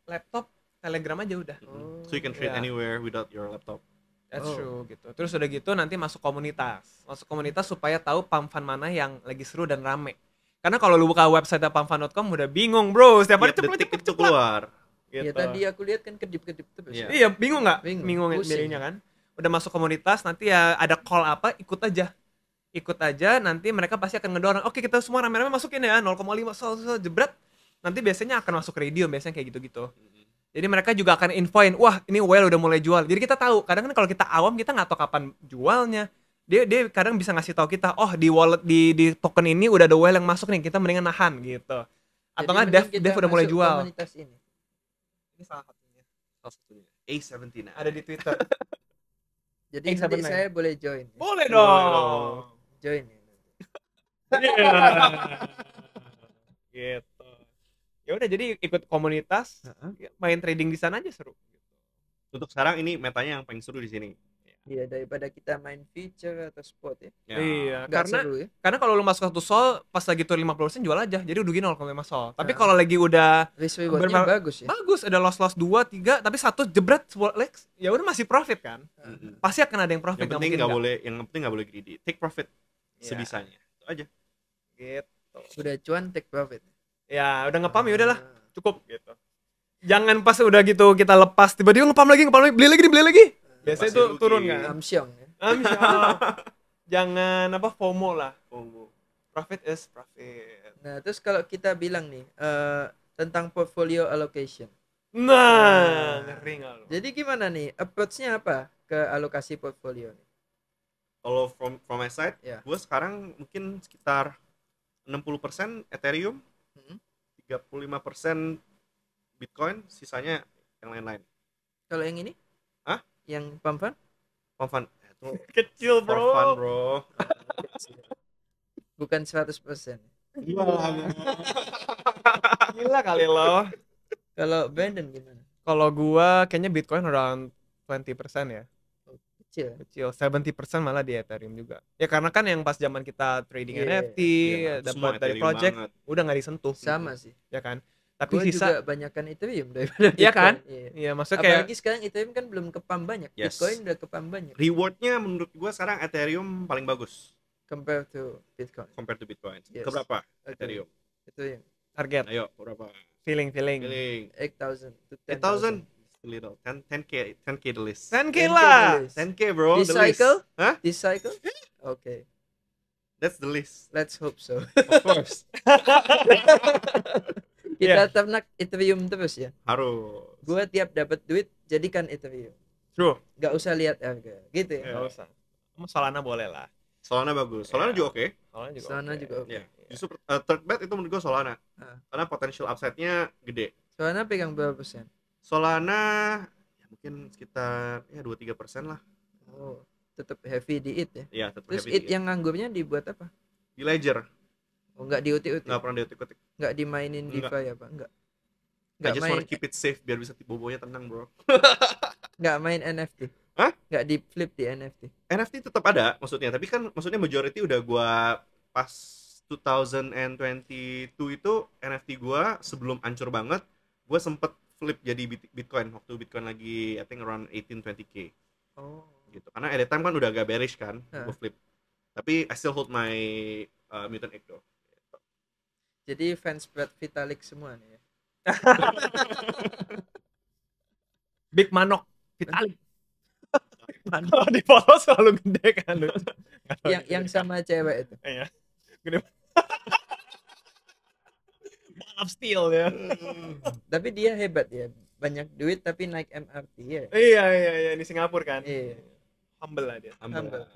laptop, Telegram aja udah. So you can trade Iya. anywhere without your laptop. That's Oh. true gitu. Terus udah gitu nanti masuk komunitas. Masuk komunitas supaya tahu pump-fun mana yang lagi seru dan rame. Karena kalau lu buka website pump.fun.com udah bingung, bro. Setiap hari Tiap detik cepet itu keluar. Ya gitu. tadi aku lihat kan kedip-kedip terus. Iya. Iya, bingung nggak? Bingung, pusing. milihnya kan. Udah masuk komunitas, nanti ya ada call apa, ikut aja. Ikut aja, nanti mereka pasti akan ngedorong. Oke, kita semua rame-rame masukin ya, 0,5 sol jebret. Nanti biasanya akan masuk radio, biasanya kayak gitu-gitu. Jadi mereka juga akan infoin, wah ini whale udah mulai jual. Jadi kita tahu, kadang kan kalau kita awam kita nggak tahu kapan jualnya. Dia kadang bisa ngasih tahu kita, oh di wallet di token ini udah ada whale yang masuk nih, kita mendingan nahan gitu. Atau nggak Dev udah mulai jual. Komunitas ini. Ini salah satunya. Salah satunya. A17. Ada di Twitter. Jadi X nanti 79. saya boleh join. Ya? Boleh Boleh dong. Join ya. Iya. Gitu. Ya udah jadi ikut komunitas, main trading di sana aja seru. Untuk sekarang ini metanya yang paling seru di sini. Iya, daripada kita main feature atau spot ya. Ya. Iya, Nggak karena seru ya. karena kalau lu masuk satu sol pas lagi turun 50% jual aja. Jadi rugi 0,5 sol. Tapi Nah. kalau lagi udah Risk rewardnya bagus ya. bagus, ada loss 2, 3, tapi satu jebret lex, ya udah masih profit kan. Mm-mm. Pasti akan ada yang profit. Yang penting nggak boleh, yang penting nggak boleh greedy. Take profit Iya. sebisanya. Itu aja. Gitu. Udah cuan take profit. Ya, udah ngepam ya udahlah, Ah. cukup gitu. Jangan pas udah gitu kita lepas tiba-tiba ngepam lagi, beli lagi. Biasanya Pasti itu rugi. turun kan. Amsyong ya. Jangan apa FOMO lah. Oh, Profit is profit. Nah, terus kalau kita bilang nih tentang portfolio allocation. Nah, ngeri nggak lu? Jadi gimana nih approach-nya apa ke alokasi portfolio nih? Kalau from my side, Ya. gue sekarang mungkin sekitar 60% Ethereum, Hmm. 35% Bitcoin, sisanya yang lain-lain. Kalau yang ini? Hah? Yang Pamfan? Fun. Itu Kecil for fun, bro. bro. Bukan 100%. Gila kali lo. Kalau Brandon gimana? Kalau gua kayaknya Bitcoin around 20% ya. Kecil. Kecil. 70% malah di Ethereum juga. Ya karena kan yang pas zaman kita trading Iya, NFT, Iya, dapat semua dari Ethereum project, banget. udah nggak disentuh. Sama sih. Ya kan? Tapi Gue sisa juga banyakan Ethereum daripada Iya kan? Bitcoin. Iya. iya maksudnya kayak Apalagi sekarang Ethereum kan belum kepam banyak. Yes. Bitcoin udah kepam banyak Rewardnya menurut gue sekarang Ethereum paling bagus compared to Bitcoin. compared to Bitcoin. Yes. Keberapa Oke. Ethereum? Itu yang target, Ayo, berapa? feeling. Feeling. 8,000 to 8,000. Little. 10k the list. 10k lah. 10k bro. This the list. cycle? Hah? This cycle? Okay, That's the list. let's hope so. Of course. Kita ternak Ethereum terus ya. Harus. Gua tiap dapat duit jadikan Ethereum. True. Gak usah lihat harga, gitu ya. Nggak usah. Kamu Solana boleh lah. Solana bagus. Solana Iya. juga oke. Solana juga. Solana oke. juga oke. Ya. Justru third bet itu menurut gue Solana. Ah. Karena potential upside-nya gede. Soalnya pegang berapa persen? Solana ya mungkin sekitar ya 2-3% lah. Oh, tetap heavy di it ya. Iya, tetap Terus heavy it dikit. yang nganggurnya dibuat apa? Di Ledger. Oh, nggak diutik-utik. Nggak pernah diotik-otik. Nggak dimainin Enggak. DeFi apa? Enggak. I Nggak just main wanna keep it safe biar bisa bobonya tenang, bro. nggak main NFT. Hah? Nggak di flip di NFT. NFT tetap ada maksudnya, tapi kan maksudnya majority udah gua pas 2022 itu NFT gua sebelum hancur banget, gua sempet flip jadi Bitcoin waktu Bitcoin lagi I think around 18-20k Oh. gitu. Karena at that time kan udah agak bearish kan, Hah. gua flip. Tapi I still hold my Mutant Egg though. Jadi fans berat Vitalik semua nih ya. Big Manok, Vitalik. Manok. Kalau di foto selalu gede kan lucu. Nggak tahu yang gede. sama cewek itu. Iya. Gede. Ball of steel ya. Tapi dia hebat ya. Banyak duit tapi naik MRT ya. Iya di Singapura kan. Iya. Humble lah dia. Humble.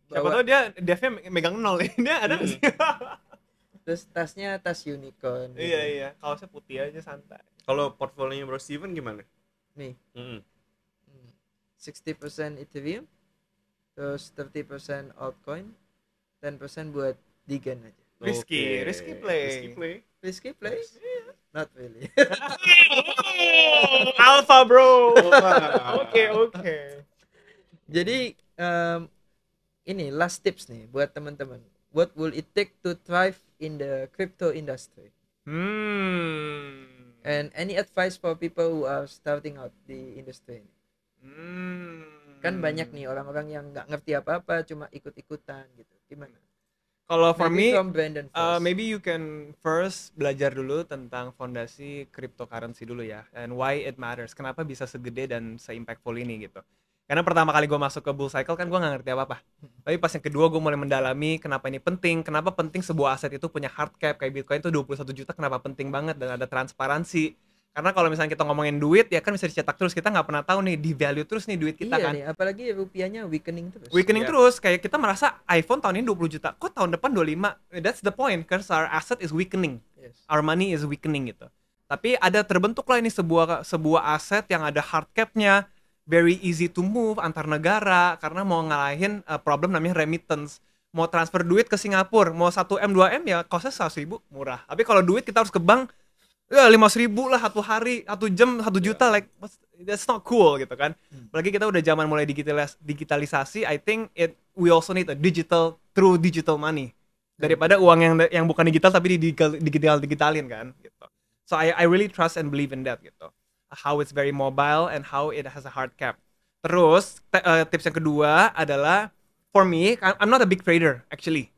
Siapa Bawa- tahu dia devnya megang nol. Dia ada nggak sih? Terus tasnya tas unicorn. gitu. Iya. Kaosnya putih aja santai. Kalau portfolionya Bro Steven gimana? Nih, Mm-mm. 60% Ethereum, terus 30% altcoin, 10% buat Digen aja. Risky, Oke. risky play. Risky play. Risky play? Not really. Alpha bro. Wah. Oke. Jadi ini last tips nih buat teman-teman. What will it take to thrive in the crypto industry? And any advice for people who are starting out di industry ini? Kan banyak nih orang-orang yang nggak ngerti apa-apa, cuma ikut-ikutan gitu. Gimana? Kalau for Maybe me, from Brandon first. maybe you can first belajar dulu tentang fondasi cryptocurrency dulu ya, and why it matters. Kenapa bisa segede dan se-impactful ini gitu. Karena pertama kali gue masuk ke bull cycle kan gue nggak ngerti apa-apa. Tapi pas yang kedua gue mulai mendalami kenapa ini penting, kenapa penting sebuah aset itu punya hard cap kayak Bitcoin itu 21 juta, kenapa penting banget dan ada transparansi. Karena kalau misalnya kita ngomongin duit ya kan bisa dicetak terus, kita nggak pernah tahu nih di value terus nih duit kita Iya kan. nih, apalagi rupiahnya weakening terus. Weakening Iya. terus, kayak kita merasa iPhone tahun ini 20 juta, kok tahun depan 25? That's the point, because our asset is weakening. Yes. Our money is weakening gitu. Tapi ada terbentuklah ini sebuah aset yang ada hard cap-nya, very easy to move antar negara karena mau ngalahin problem namanya remittance. Mau transfer duit ke Singapura, mau 1M 2M ya costnya 100.000 murah. Tapi kalau duit kita harus ke bank ya 5.000 lah 1 hari, 1 jam 1 juta, like that's not cool gitu kan. Apalagi kita udah zaman mulai digitalisasi, I think we also need a true digital money daripada uang yang bukan digital tapi digitalin kan gitu. So I really trust and believe in that gitu. How it's very mobile and how it has a hard cap. Terus tips yang kedua adalah for me, I'm not a big trader actually.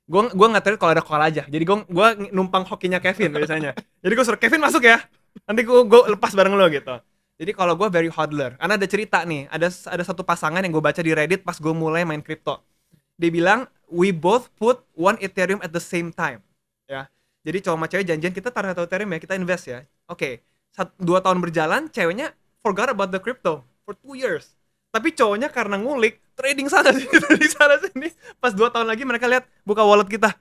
Gue nggak trade kalau ada call aja. Jadi gue numpang hokinya Kevin biasanya. Jadi gue suruh Kevin masuk ya. Nanti gue lepas bareng lo gitu. Jadi kalau gue very hodler. Karena ada cerita nih. Ada satu pasangan yang gue baca di Reddit pas gue mulai main crypto. Dia bilang we both put 1 Ethereum at the same time. Ya. Jadi cowok sama cewek janjian kita taruh 1 Ethereum ya, kita invest ya. Oke. 2 tahun berjalan, ceweknya forgot about the crypto for 2 years. Tapi cowoknya karena ngulik, trading sana sini, trading sana sini. Pas 2 tahun lagi mereka lihat buka wallet kita.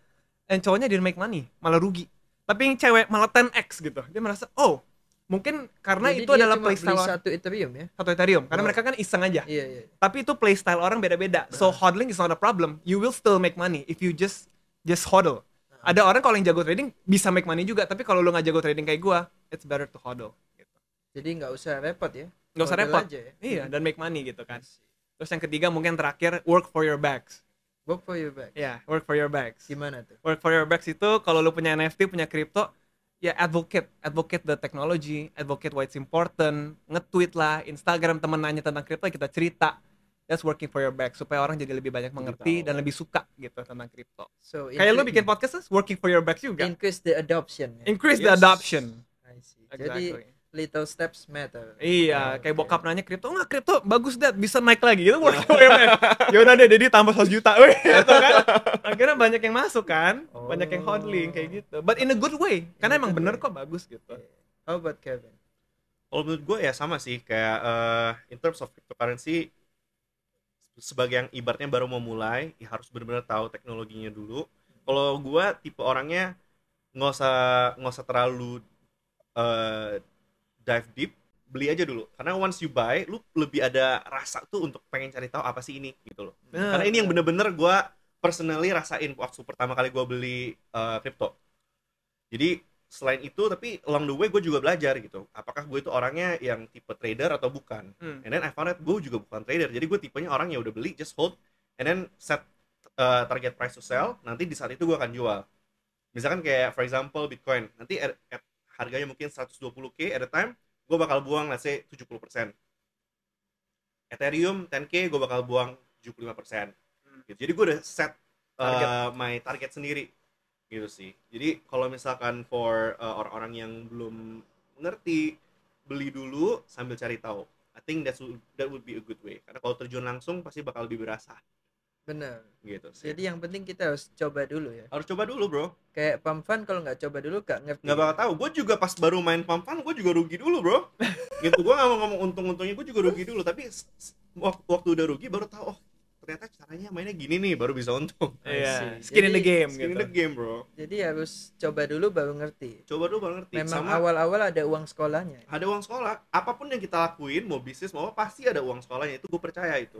And cowoknya didn't make money, malah rugi. Tapi yang cewek malah 10x gitu. Dia merasa, oh, mungkin karena Jadi itu dia adalah cuma playstyle beli 1 Ethereum ya. 1 Ethereum. Karena Oh. mereka kan iseng aja. Iya. Tapi itu playstyle orang beda-beda. So hodling is not a problem. You will still make money if you just hodl. Ada orang kalau yang jago trading bisa make money juga. Tapi kalau lu nggak jago trading kayak gua, it's better to hodl. Gitu. Jadi nggak usah repot ya. Nggak usah Hodl repot. aja ya. Iya, dan make money gitu kan. Terus yang ketiga mungkin terakhir, work for your bags. Work for your back. Ya, work for your bags. Gimana tuh? Work for your bags itu kalau lu punya NFT, punya crypto, ya advocate the technology, advocate why it's important, nge-tweet lah, Instagram temen nanya tentang crypto, kita cerita. That's working for your back supaya orang jadi lebih banyak mengerti tahu. dan lebih suka gitu tentang crypto. So Kayak lu bikin podcast tuh working for your back juga. increase the adoption. Ya? Increase the Yes. adoption. I see. Jadi Exactly. little steps matter. Iya, Oh, kayak oke. bokap nanya kripto, nggak kripto bagus deh, bisa naik lagi gitu. Working for your back. Ya udah deh, jadi tambah 100 juta, wih, gitu kan. Akhirnya banyak yang masuk kan, banyak yang hodling kayak gitu. But in a good way, karena a emang good bener way. kok bagus gitu. How about Kevin? Kalau menurut gue ya sama sih, kayak in terms of cryptocurrency, sebagai yang ibaratnya baru mau mulai, ya harus benar-benar tahu teknologinya dulu. Kalau gue tipe orangnya nggak usah terlalu dive deep, beli aja dulu. Karena once you buy, lu lebih ada rasa tuh untuk pengen cari tahu apa sih ini gitu loh. Bener. Karena ini yang bener-bener gue personally rasain waktu pertama kali gue beli crypto. Jadi selain itu, tapi along the way gue juga belajar gitu. Apakah gue itu orangnya yang tipe trader atau bukan? And then I found out gue juga bukan trader. Jadi gue tipenya orang yang udah beli, just hold, and then set target price to sell. Nanti di saat itu gue akan jual. Misalkan kayak for example Bitcoin, nanti at harganya mungkin 120k at a time, gue bakal buang let's say 70%. Ethereum 10k gue bakal buang 75%. Gitu. Jadi gue udah set my target sendiri gitu sih. Jadi kalau misalkan for orang-orang yang belum mengerti, beli dulu sambil cari tahu. I think that would be a good way. Karena kalau terjun langsung pasti bakal lebih berasa. Bener. Gitu sih. Jadi yang penting kita harus coba dulu ya. Harus coba dulu, bro. Kayak pump fun kalau nggak coba dulu nggak ngerti. Nggak bakal tahu. Gue juga pas baru main pump fun, gue juga rugi dulu, bro. Gitu, gue nggak mau ngomong untung-untungnya, gue juga rugi dulu. Tapi waktu udah rugi baru tahu, oh ternyata caranya mainnya gini nih, baru bisa untung. Iya, see. skin in the Jadi, game Skin in gitu. the game, bro. Jadi harus coba dulu baru ngerti. Coba dulu baru ngerti. Memang Sama awal-awal ada uang sekolahnya. ada uang sekolah. Apapun yang kita lakuin, mau bisnis mau apa, pasti ada uang sekolahnya. Itu gue percaya itu.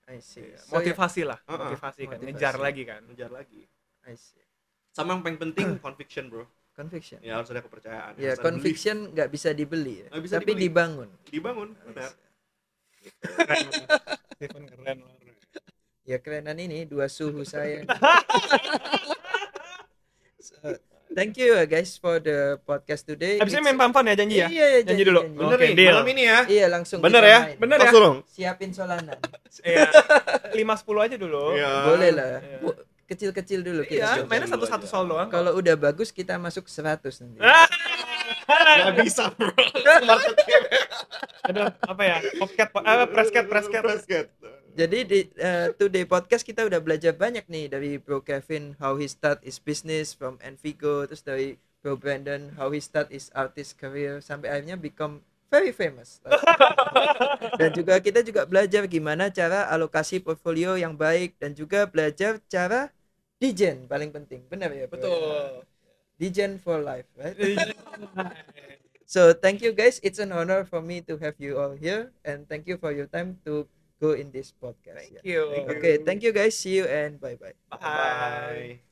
I see. Iya. So, Motivasi lah, Uh-uh, motivasi kan, motivasi. ngejar lagi kan. Ngejar lagi. I see. Sama yang paling penting conviction, bro. Conviction. Ya harus ada kepercayaan. Ya, Harus ada belief. conviction nggak bisa dibeli ya. Nggak bisa Tapi dibeli. dibangun. Dibangun, benar. Keren. Stephen keren. Ya kerenan ini dua suhu saya. So, thank you guys for the podcast today. Abisnya main pampan ya, janji ya? Iya, iya, Janji dulu. janji. Bener Oke, nih, deal. malam ini ya. Iya, langsung Bener kita ya? main. Bener ya? Langsung dong. Siapin solanan. Iya. 5-10 aja dulu. Iya. Boleh lah. Iya. Kecil-kecil dulu kita. Iya, Kecil-kecil mainnya dulu satu-satu aja. soal doang. Kalau udah bagus kita masuk 100 nanti. Nggak bisa, bro. Marketing. Aduh, apa ya? Presket. Jadi di Today Podcast kita udah belajar banyak nih dari Bro Kevin how he start his business from Envigo, terus dari Bro Brandon how he start his artist career sampai akhirnya become very famous. Dan juga kita juga belajar gimana cara alokasi portfolio yang baik dan juga belajar cara digen paling penting. Benar ya? Bro? Betul. Digen for life, right? So thank you guys. It's an honor for me to have you all here and thank you for your time to go in this podcast. Thank you. Okay, thank you guys. See you and bye bye. Bye.